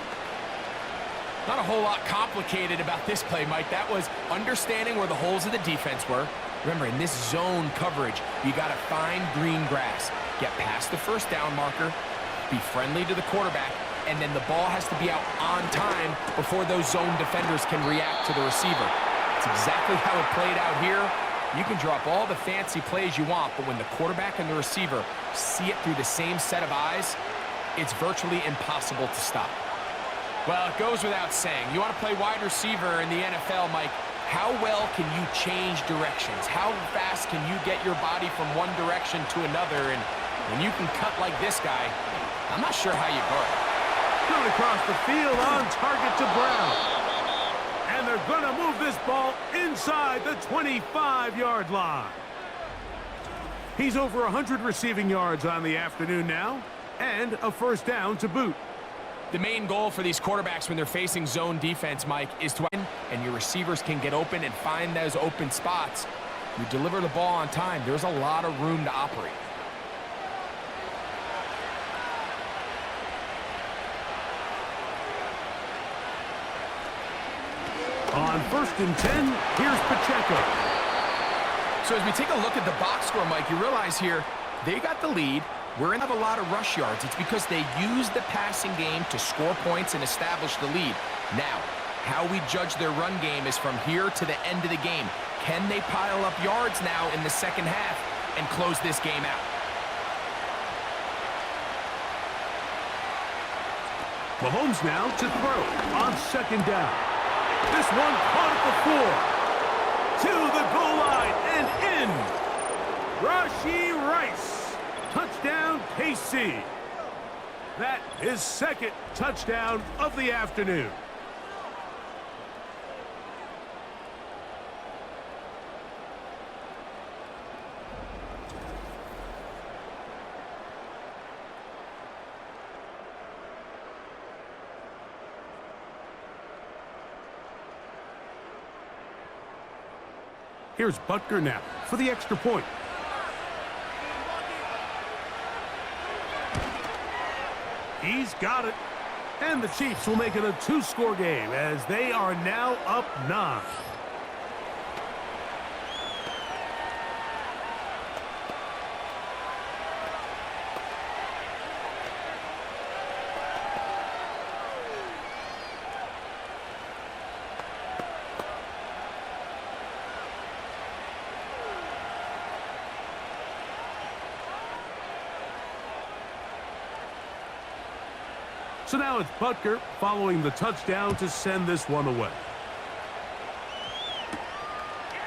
Speaker 3: Not a whole lot complicated about this play, Mike. That was understanding where the holes of the defense were. Remember, in this zone coverage, you got to find green grass. Get past the first down marker, be friendly to the quarterback, and then the ball has to be out on time before those zone defenders can react to the receiver. It's exactly how it played out here. You can drop all the fancy plays you want, but when the quarterback and the receiver see it through the same set of eyes, it's virtually impossible to stop. Well, it goes without saying. You want to play wide receiver in the NFL, Mike, how well can you change directions? How fast can you get your body from one direction to another? And when you can cut like this guy, I'm not sure how you guard.
Speaker 2: Coming across the field on target to Brown. And they're going to move this ball inside the 25-yard line. He's over 100 receiving yards on the afternoon now, and a first down to boot.
Speaker 3: The main goal for these quarterbacks when they're facing zone defense, Mike, is to win, and your receivers can get open and find those open spots. You deliver the ball on time, there's a lot of room to operate.
Speaker 2: On 1st and 10, here's Pacheco.
Speaker 3: So as we take a look at the box score, Mike, you realize here, they got the lead. We're going to have a lot of rush yards. It's because they use the passing game to score points and establish the lead. Now, how we judge their run game is from here to the end of the game. Can they pile up yards now in the second half and close this game out?
Speaker 2: Mahomes now to throw on 2nd down. This one caught at the 4. To the goal line and in. Rashee Rice. Touchdown, KC. That is 2nd touchdown of the afternoon. Here's Butker now for the extra point. He's got it. And the Chiefs will make it a 2-score game as they are now up 9. So now it's Butker following the touchdown to send this one away.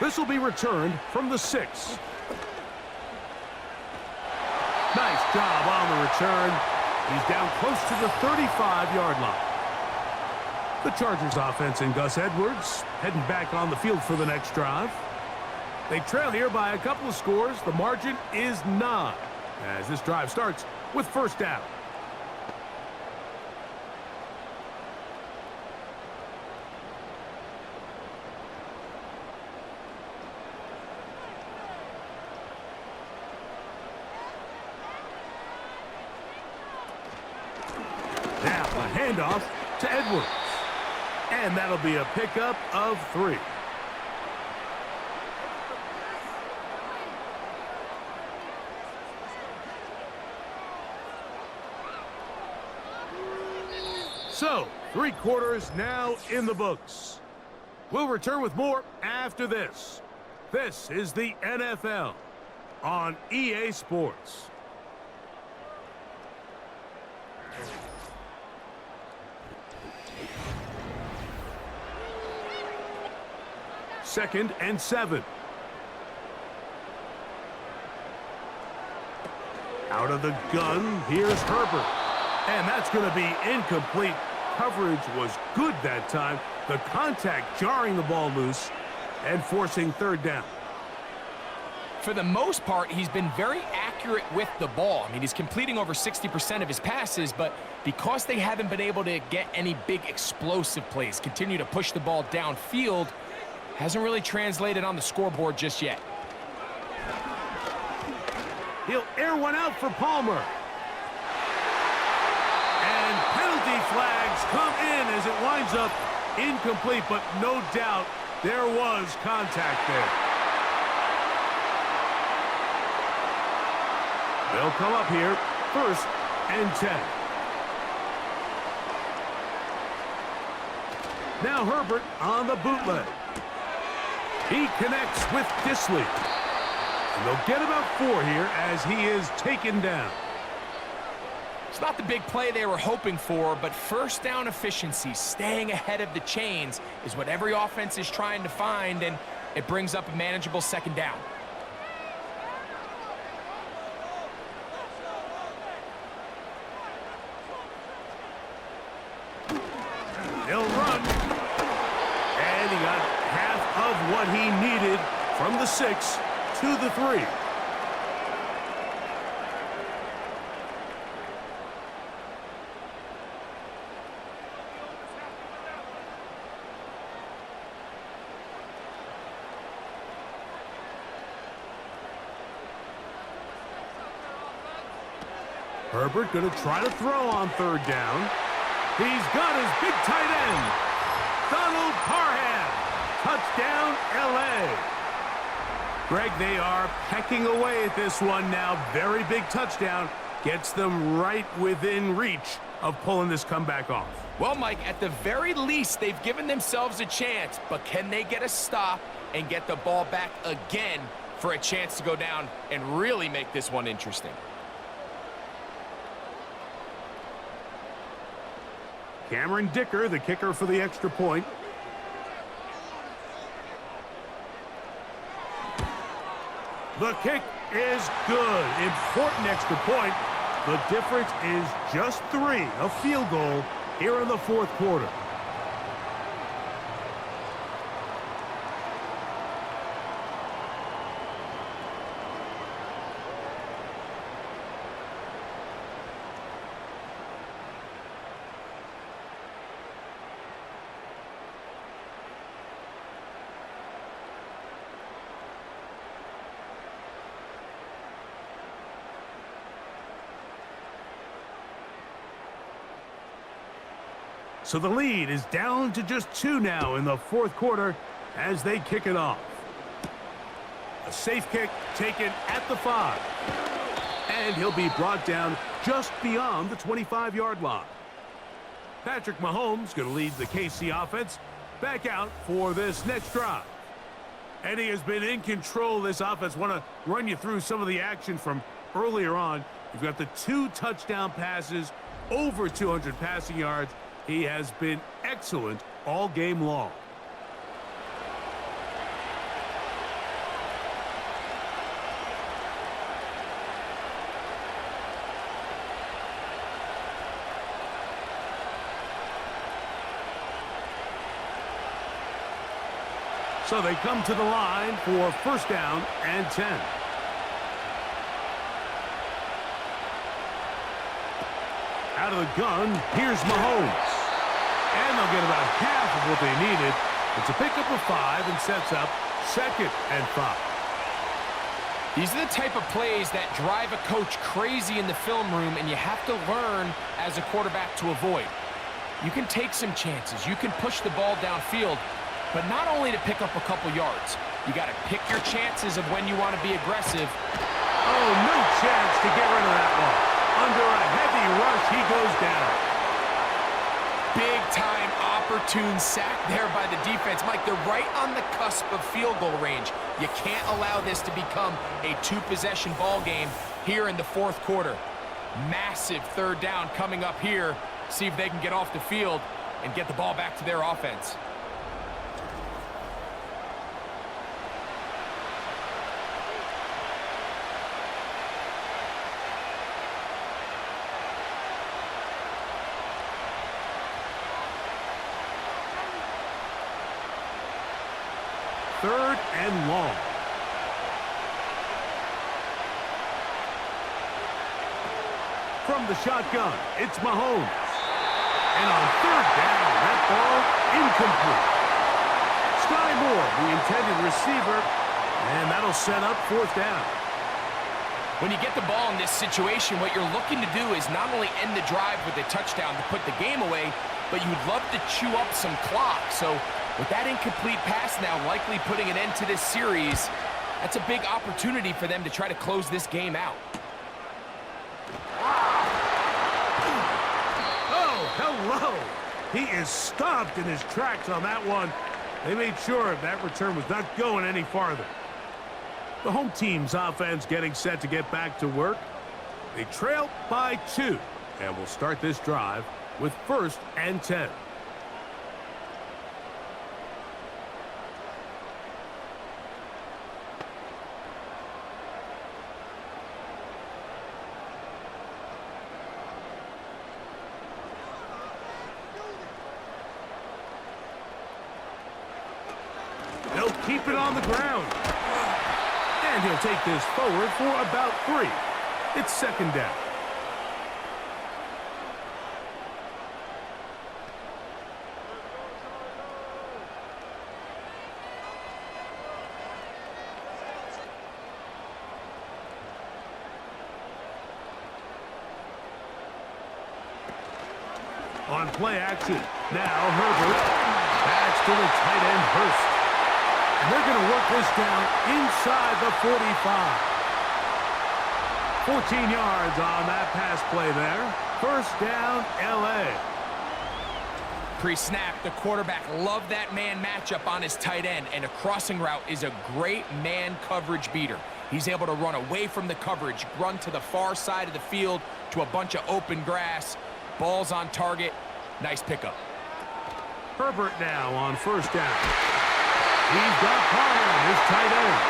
Speaker 2: This will be returned from the 6. Nice job on the return. He's down close to the 35-yard line. The Chargers offense and Gus Edwards heading back on the field for the next drive. They trail here by a couple of scores. The margin is 9 as this drive starts with 1st down. Now a handoff to Edwards. And that'll be a pickup of 3. So, 3 quarters now in the books. We'll return with more after this. This is the NFL on EA Sports. Second and 7. Out of the gun, here's Herbert. And that's going to be incomplete. Coverage was good that time. The contact jarring the ball loose and forcing 3rd down.
Speaker 3: For the most part, he's been very accurate with the ball. I mean, he's completing over 60% of his passes, but because they haven't been able to get any big explosive plays, continue to push the ball downfield, hasn't really translated on the scoreboard just yet.
Speaker 2: He'll air one out for Palmer. And penalty flags come in as it winds up incomplete, but no doubt there was contact there. They'll come up here, 1st and 10. Now Herbert on the bootleg. He connects with Disley. And they'll get about 4 here as he is taken down.
Speaker 3: It's not the big play they were hoping for, but 1st down efficiency, staying ahead of the chains, is what every offense is trying to find, and it brings up a manageable 2nd down.
Speaker 2: They'll run. And he got half of what he needed from the 6 to the 3. Herbert going to try to throw on third down. He's got his big tight end, Donald Parham. Touchdown, L.A. Greg, they are pecking away at this one now. Very big touchdown. Gets them right within reach of pulling this comeback off.
Speaker 3: Well, Mike, at the very least, they've given themselves a chance, but can they get a stop and get the ball back again for a chance to go down and really make this one interesting?
Speaker 2: Cameron Dicker, the kicker for the extra point. The kick is good. Important extra point. The difference is just 3, a field goal here in the fourth quarter. So the lead is down to just 2 now in the fourth quarter as they kick it off. A safe kick taken at the 5. And he'll be brought down just beyond the 25-yard line. Patrick Mahomes going to lead the KC offense back out for this next drive. And he has been in control of this offense. Want to run you through some of the action from earlier on. You've got the 2 touchdown passes, over 200 passing yards. He has been excellent all game long. So they come to the line for first down and 10. Out of the gun, here's Mahomes. And they'll get about half of what they needed. It's a pickup of 5 and sets up 2nd and 5.
Speaker 3: These are the type of plays that drive a coach crazy in the film room, and you have to learn as a quarterback to avoid. You can take some chances. You can push the ball downfield, but not only to pick up a couple yards. You got to pick your chances of when you want to be aggressive.
Speaker 2: Oh, no chance to get rid of that one. Under a heavy rush, he goes down.
Speaker 3: Big-time opportune sack there by the defense. Mike, they're right on the cusp of field goal range. You can't allow this to become a 2-possession ball game here in the fourth quarter. Massive third down coming up here. See if they can get off the field and get the ball back to their offense.
Speaker 2: Third and long. From the shotgun, it's Mahomes. And on third down, that ball incomplete. Sky Moore, the intended receiver, and that'll set up fourth down.
Speaker 3: When you get the ball in this situation, what you're looking to do is not only end the drive with a touchdown to put the game away, but you'd love to chew up some clock. So with that incomplete pass now likely putting an end to this series, that's a big opportunity for them to try to close this game out.
Speaker 2: Oh, hello. He is stopped in his tracks on that one. They made sure that return was not going any farther. The home team's offense getting set to get back to work. They trail by 2, and will start this drive with first and 10. They'll keep it on the ground. And he'll take this forward for about 3. It's second down. On play action, now Herbert. Pass to the tight end, Hurst. And they're going to work this down inside the 45. 14 yards on that pass play there. First down, L.A.
Speaker 3: Pre-snap, the quarterback loved that man matchup on his tight end, and a crossing route is a great man coverage beater. He's able to run away from the coverage, run to the far side of the field to a bunch of open grass. Ball's on target. Nice pickup.
Speaker 2: Herbert now on first down. He's got Parham, his tight end.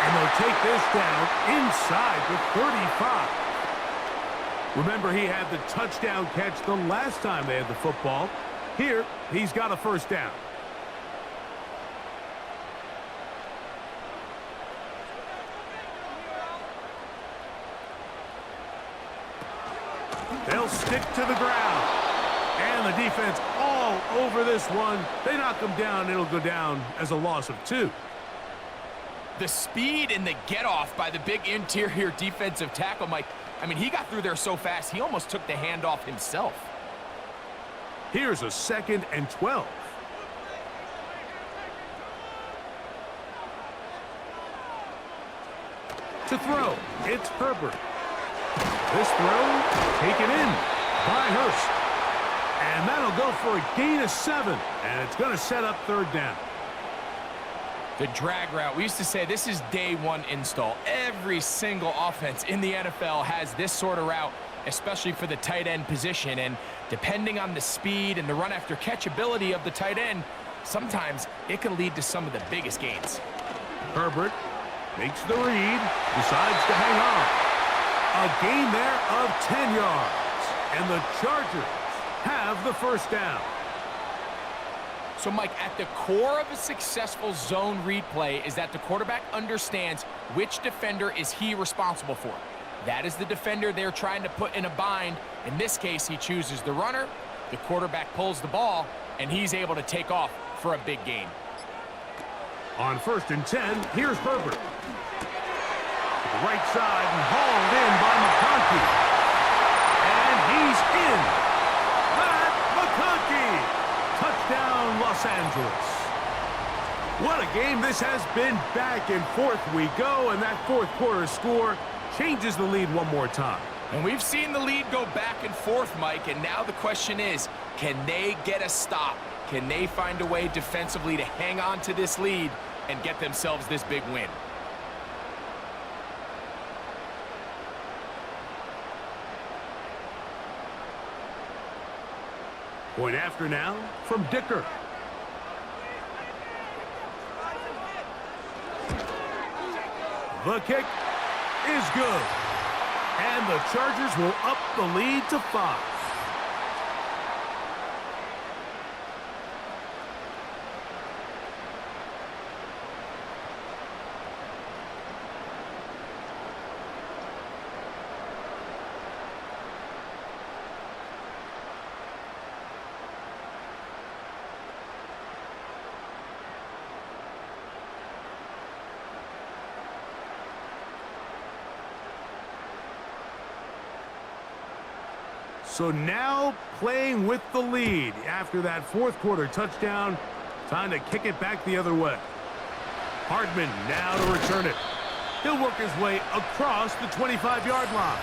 Speaker 2: And they'll take this down inside the 35. Remember, he had the touchdown catch the last time they had the football. Here, he's got a first down. They'll stick to the ground. And the defense all over this one. They knock him down. It'll go down as a loss of 2.
Speaker 3: The speed and the get-off by the big interior defensive tackle, Mike. I mean, he got through there so fast, he almost took the handoff himself.
Speaker 2: Here's a 2nd and 12. To throw, it's Herbert. This throw taken in by Hurst. And that'll go for a gain of 7. And it's going to set up third down.
Speaker 3: The drag route, we used to say this is day one install. Every single offense in the NFL has this sort of route, especially for the tight end position. And depending on the speed and the run after catch ability of the tight end, sometimes it can lead to some of the biggest gains.
Speaker 2: Herbert makes the read, decides to hang on. A gain there of 10 yards. And the Chargers have the first down.
Speaker 3: So, Mike, at the core of a successful zone read play is that the quarterback understands which defender is he responsible for. That is the defender they're trying to put in a bind. In this case, he chooses the runner, the quarterback pulls the ball, and he's able to take off for a big gain.
Speaker 2: On 1st and 10, here's Herbert. To the right side and hauled in by McConkey. And he's in. Matt McConkey. Touchdown, Los Angeles. What a game this has been. Back and forth we go, and that fourth quarter score changes the lead one more time.
Speaker 3: And we've seen the lead go back and forth, Mike, and now the question is, can they get a stop? Can they find a way defensively to hang on to this lead and get themselves this big win?
Speaker 2: Point after now from Dicker. The kick is good. And the Chargers will up the lead to 5. So now playing with the lead after that fourth quarter touchdown. Time to kick it back the other way. Hardman now to return it. He'll work his way across the 25-yard line.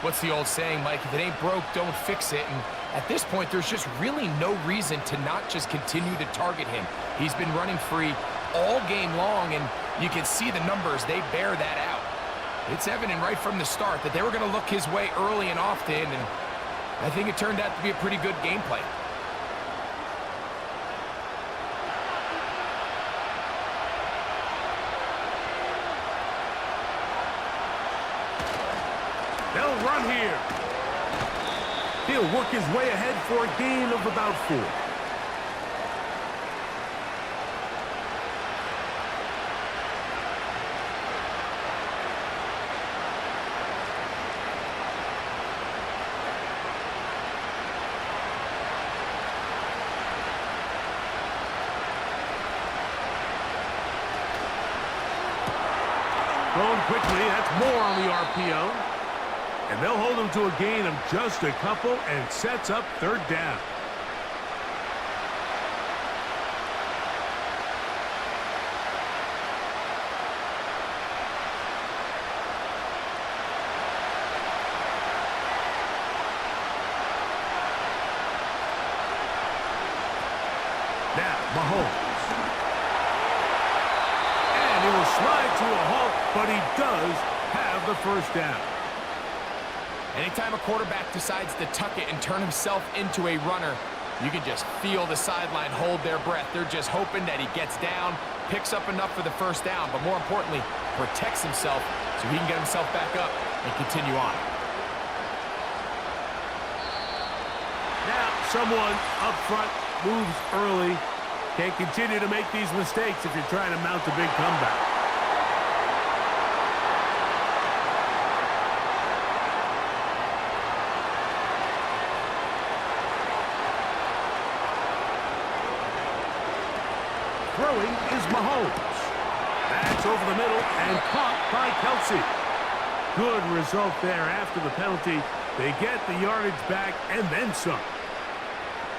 Speaker 3: What's the old saying, Mike? If it ain't broke, don't fix it. And at this point, there's just really no reason to not just continue to target him. He's been running free all game long, and you can see the numbers. They bear that out. It's evident right from the start that they were going to look his way early and often, and I think it turned out to be a pretty good gameplay.
Speaker 2: They'll run here. He'll work his way ahead for a gain of about 4. Thrown quickly, that's more on the RPO. And they'll hold them to a gain of just a couple and sets up third down. Now, Mahomes. And he will slide to a halt, but he does have the first down.
Speaker 3: Anytime a quarterback decides to tuck it and turn himself into a runner, you can just feel the sideline hold their breath. They're just hoping that he gets down, picks up enough for the first down, but more importantly, protects himself so he can get himself back up and continue on.
Speaker 2: Now, someone up front moves early. Can't continue to make these mistakes if you're trying to mount a big comeback. Throwing is Mahomes. That's over the middle and caught by Kelsey. Good result there after the penalty. They get the yardage back and then some.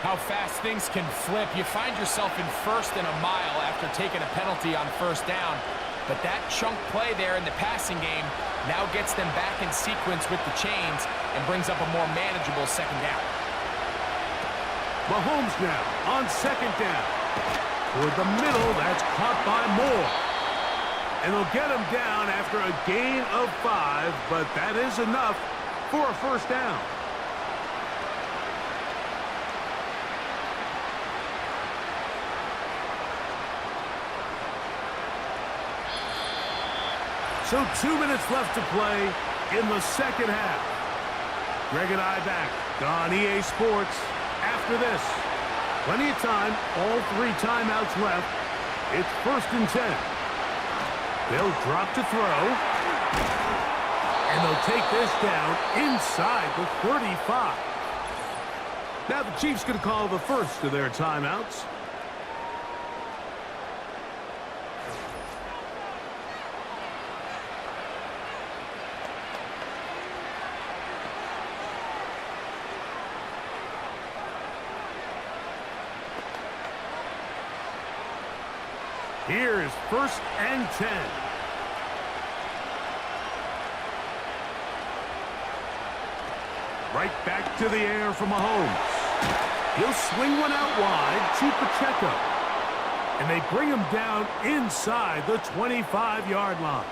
Speaker 3: How fast things can flip. You find yourself in first and a mile after taking a penalty on first down. But that chunk play there in the passing game now gets them back in sequence with the chains and brings up a more manageable second down.
Speaker 2: Mahomes now on second down. Toward the middle, that's caught by Moore. And they'll get him down after a gain of 5, but that is enough for a first down. So 2 minutes left to play in the second half. Greg and I back on EA Sports after this. Plenty of time, all 3 timeouts left. It's 1st and 10. They'll drop to throw. And they'll take this down inside the 35. Now the Chiefs going to call the first of their timeouts. Here's 1st and 10. Right back to the air for Mahomes. He'll swing one out wide to Pacheco. And they bring him down inside the 25-yard line.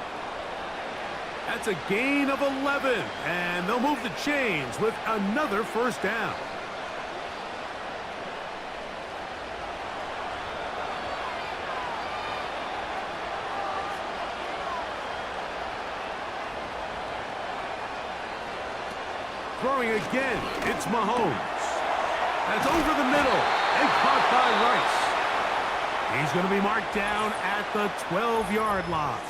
Speaker 2: That's a gain of 11. And they'll move the chains with another first down. Throwing again, it's Mahomes. That's over the middle and caught by Rice. He's going to be marked down at the 12-yard line.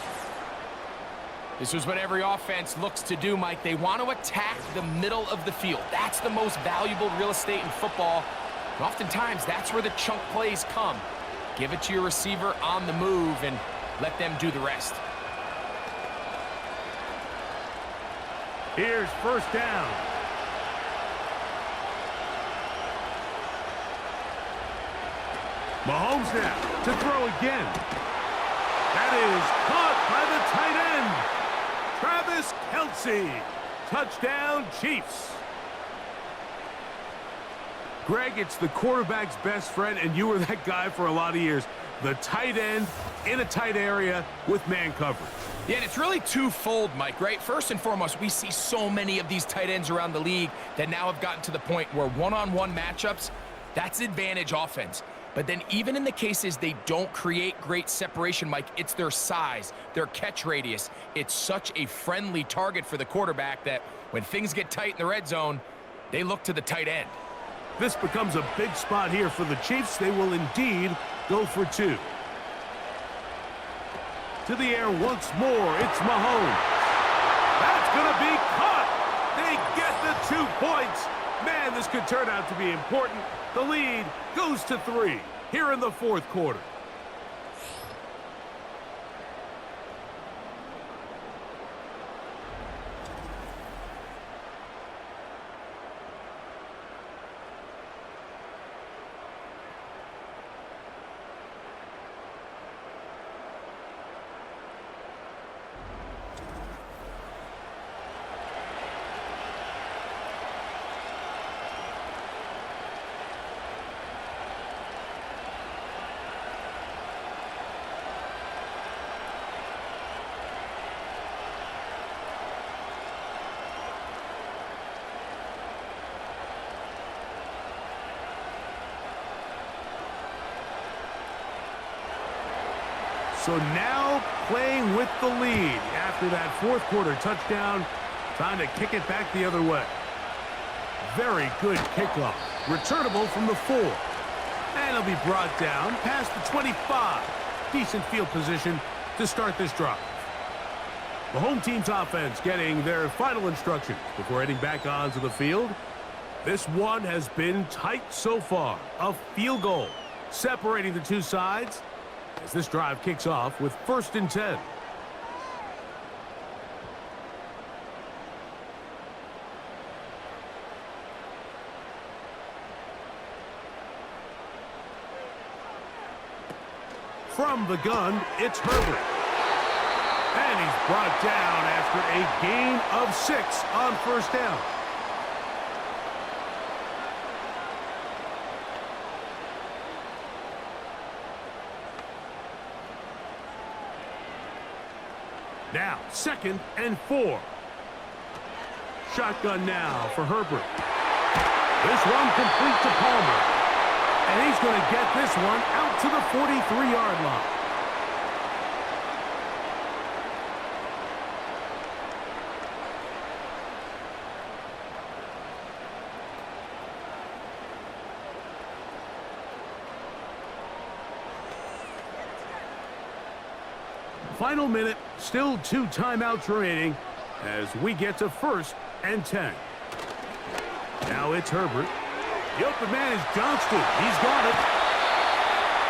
Speaker 3: This is what every offense looks to do, Mike. They want to attack the middle of the field. That's the most valuable real estate in football. And oftentimes, that's where the chunk plays come. Give it to your receiver on the move and let them do the rest.
Speaker 2: Here's first down. Mahomes now to throw again. That is caught by the tight end, Travis Kelce. Touchdown, Chiefs. Greg, it's the quarterback's best friend, and you were that guy for a lot of years. The tight end in a tight area with man coverage.
Speaker 3: Yeah, and it's really twofold, Mike, right? First and foremost, we see so many of these tight ends around the league that now have gotten to the point where one-on-one matchups, that's advantage offense. But then even in the cases they don't create great separation, Mike, it's their size, their catch radius. It's such a friendly target for the quarterback that when things get tight in the red zone, they look to the tight end.
Speaker 2: This becomes a big spot here for the Chiefs. They will indeed go for 2. To the air once more, it's Mahomes. That's going to be caught. They get the 2 points. Man, this could turn out to be important. The lead goes to 3 here in the 4th quarter. So now playing with the lead after that fourth quarter touchdown, trying to kick it back the other way. Very good kickoff. Returnable from the 4. And it'll be brought down past the 25. Decent field position to start this drive. The home team's offense getting their final instructions before heading back onto the field. This one has been tight so far. A field goal separating the two sides as this drive kicks off with 1st and 10. From the gun, it's Herbert. And he's brought down after a gain of 6 on 1st down. Now, 2nd and 4. Shotgun now for Herbert. This one complete to Palmer. And he's going to get this one out to the 43-yard line. Final minute, still 2 timeouts remaining as we get to 1st and 10. Now it's Herbert. The open man is Johnston. He's got it.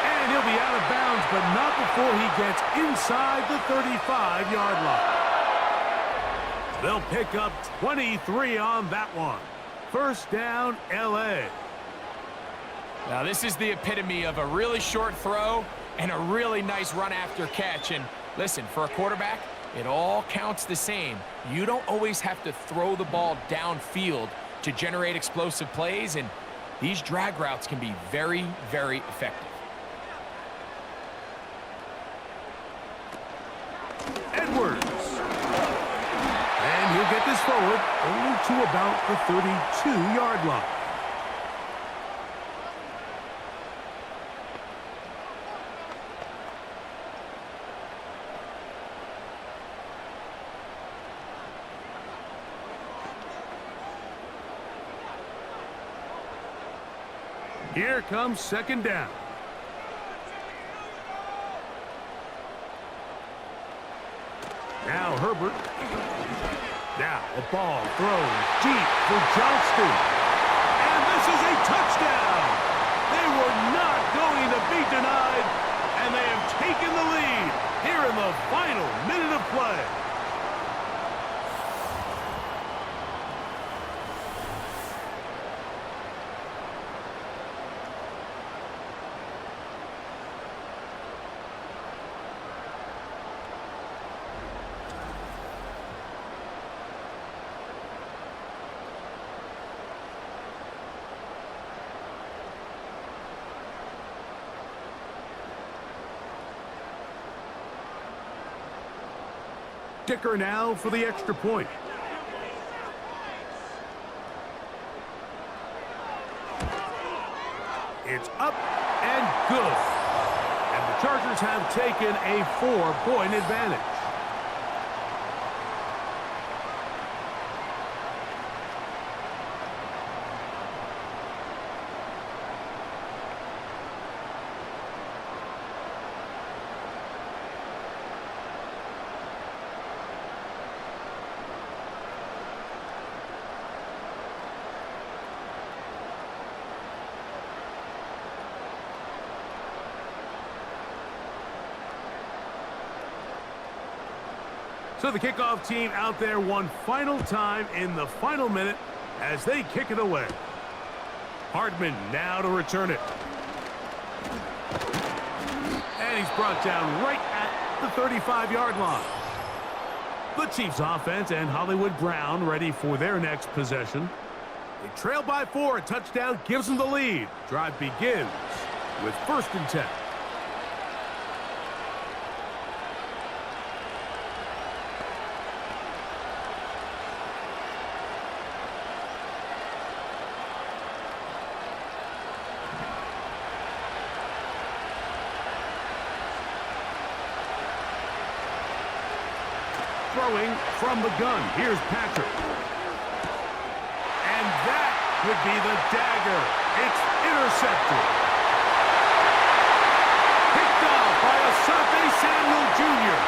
Speaker 2: And he'll be out of bounds, but not before he gets inside the 35-yard line. They'll pick up 23 on that one. 1st down, L.A.
Speaker 3: Now, this is the epitome of a really short throw and a really nice run after catch. And listen, for a quarterback, it all counts the same. You don't always have to throw the ball downfield to generate explosive plays, and these drag routes can be very, very effective.
Speaker 2: Edwards. And he'll get this forward only to about the 32-yard line. Here comes 2nd down. Now Herbert. Now a ball thrown deep for Johnston. And this is a touchdown. They were not going to be denied, and they have taken the lead here in the final minute of play. Kicker now for the extra point. It's up and good. And the Chargers have taken a 4-point advantage. So the kickoff team out there one final time in the final minute as they kick it away. Hardman now to return it. And he's brought down right at the 35-yard line. The Chiefs offense and Hollywood Brown ready for their next possession. They trail by 4. A touchdown gives them the lead. Drive begins with 1st and 10. throwing from the gun. Here's Patrick. And that would be the dagger. It's intercepted. Picked off by Asante Samuel Jr.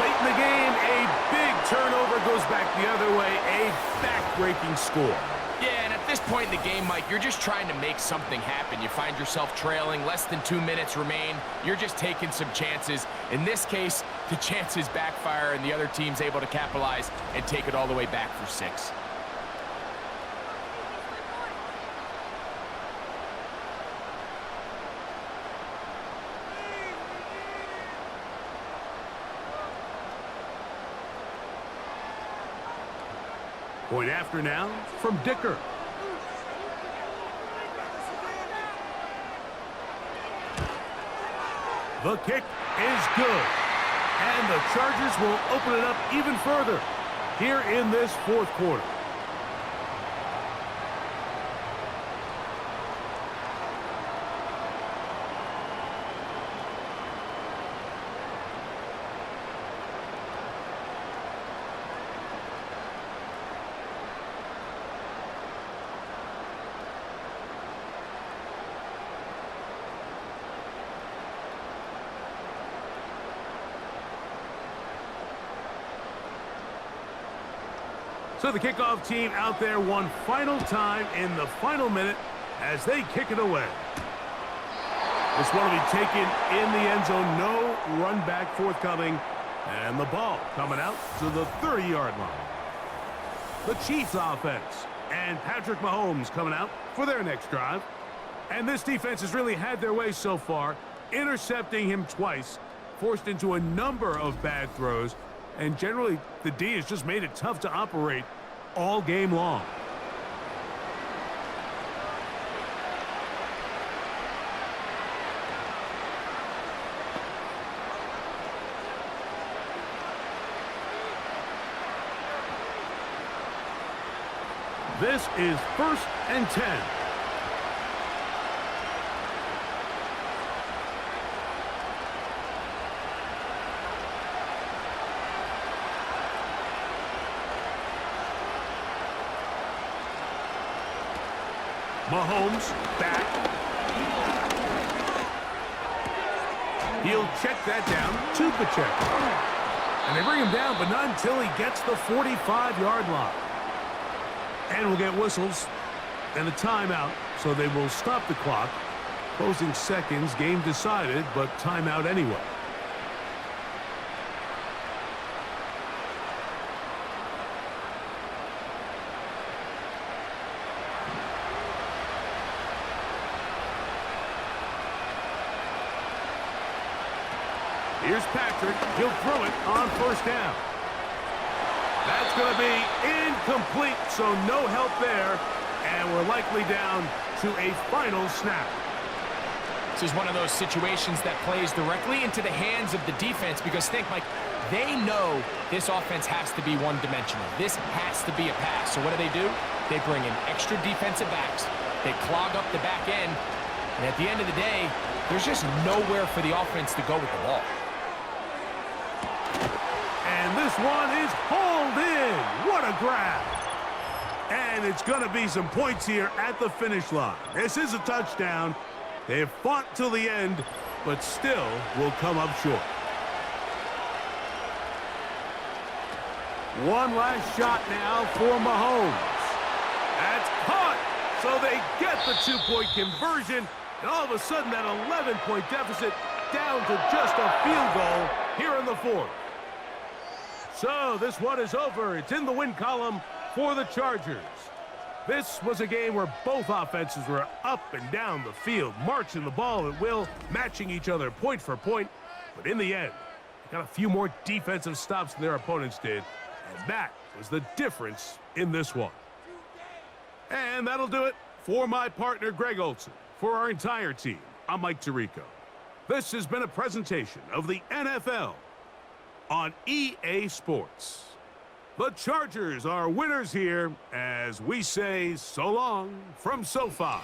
Speaker 2: Late in the game, a big turnover goes back the other way. A back-breaking score.
Speaker 3: Yeah, and at this point in the game, Mike, you're just trying to make something happen. You find yourself trailing, less than 2 minutes remain. You're just taking some chances. In this case, the chances backfire, and the other team's able to capitalize and take it all the way back for 6.
Speaker 2: Point after now from Dicker. The kick is good. And the Chargers will open it up even further here in this fourth quarter. So the kickoff team out there one final time in the final minute as they kick it away. This one will be taken in the end zone. No run back forthcoming. And the ball coming out to the 30-yard line. The Chiefs offense and Patrick Mahomes coming out for their next drive. And this defense has really had their way so far, intercepting him twice, forced into a number of bad throws, and generally the D has just made it tough to operate all game long. This is 1st and 10. Mahomes back. He'll check that down to Pacheco. And they bring him down, but not until he gets the 45-yard line. And we'll get whistles and a timeout, so they will stop the clock. Closing seconds, game decided, but timeout anyway. Here's Patrick. He'll throw it on 1st down. That's going to be incomplete, so no help there. And we're likely down to a final snap.
Speaker 3: This is one of those situations that plays directly into the hands of the defense because think, Mike, they know this offense has to be one-dimensional. This has to be a pass. So what do? They bring in extra defensive backs. They clog up the back end. And at the end of the day, there's just nowhere for the offense to go with the ball.
Speaker 2: And this one is hauled in. What a grab. And it's going to be some points here at the finish line. This is a touchdown. They've fought till the end, but still will come up short. One last shot now for Mahomes. That's caught. So they get the 2-point conversion. And all of a sudden, that 11-point deficit down to just a field goal here in the fourth. So this one is over. It's in the win column for the Chargers. This was a game where both offenses were up and down the field, marching the ball at will, matching each other point for point. But in the end, they got a few more defensive stops than their opponents did. And that was the difference in this one. And that'll do it for my partner, Greg Olson. For our entire team, I'm Mike Tirico. This has been a presentation of the NFL on EA Sports. The Chargers are winners here as we say so long from SoFi.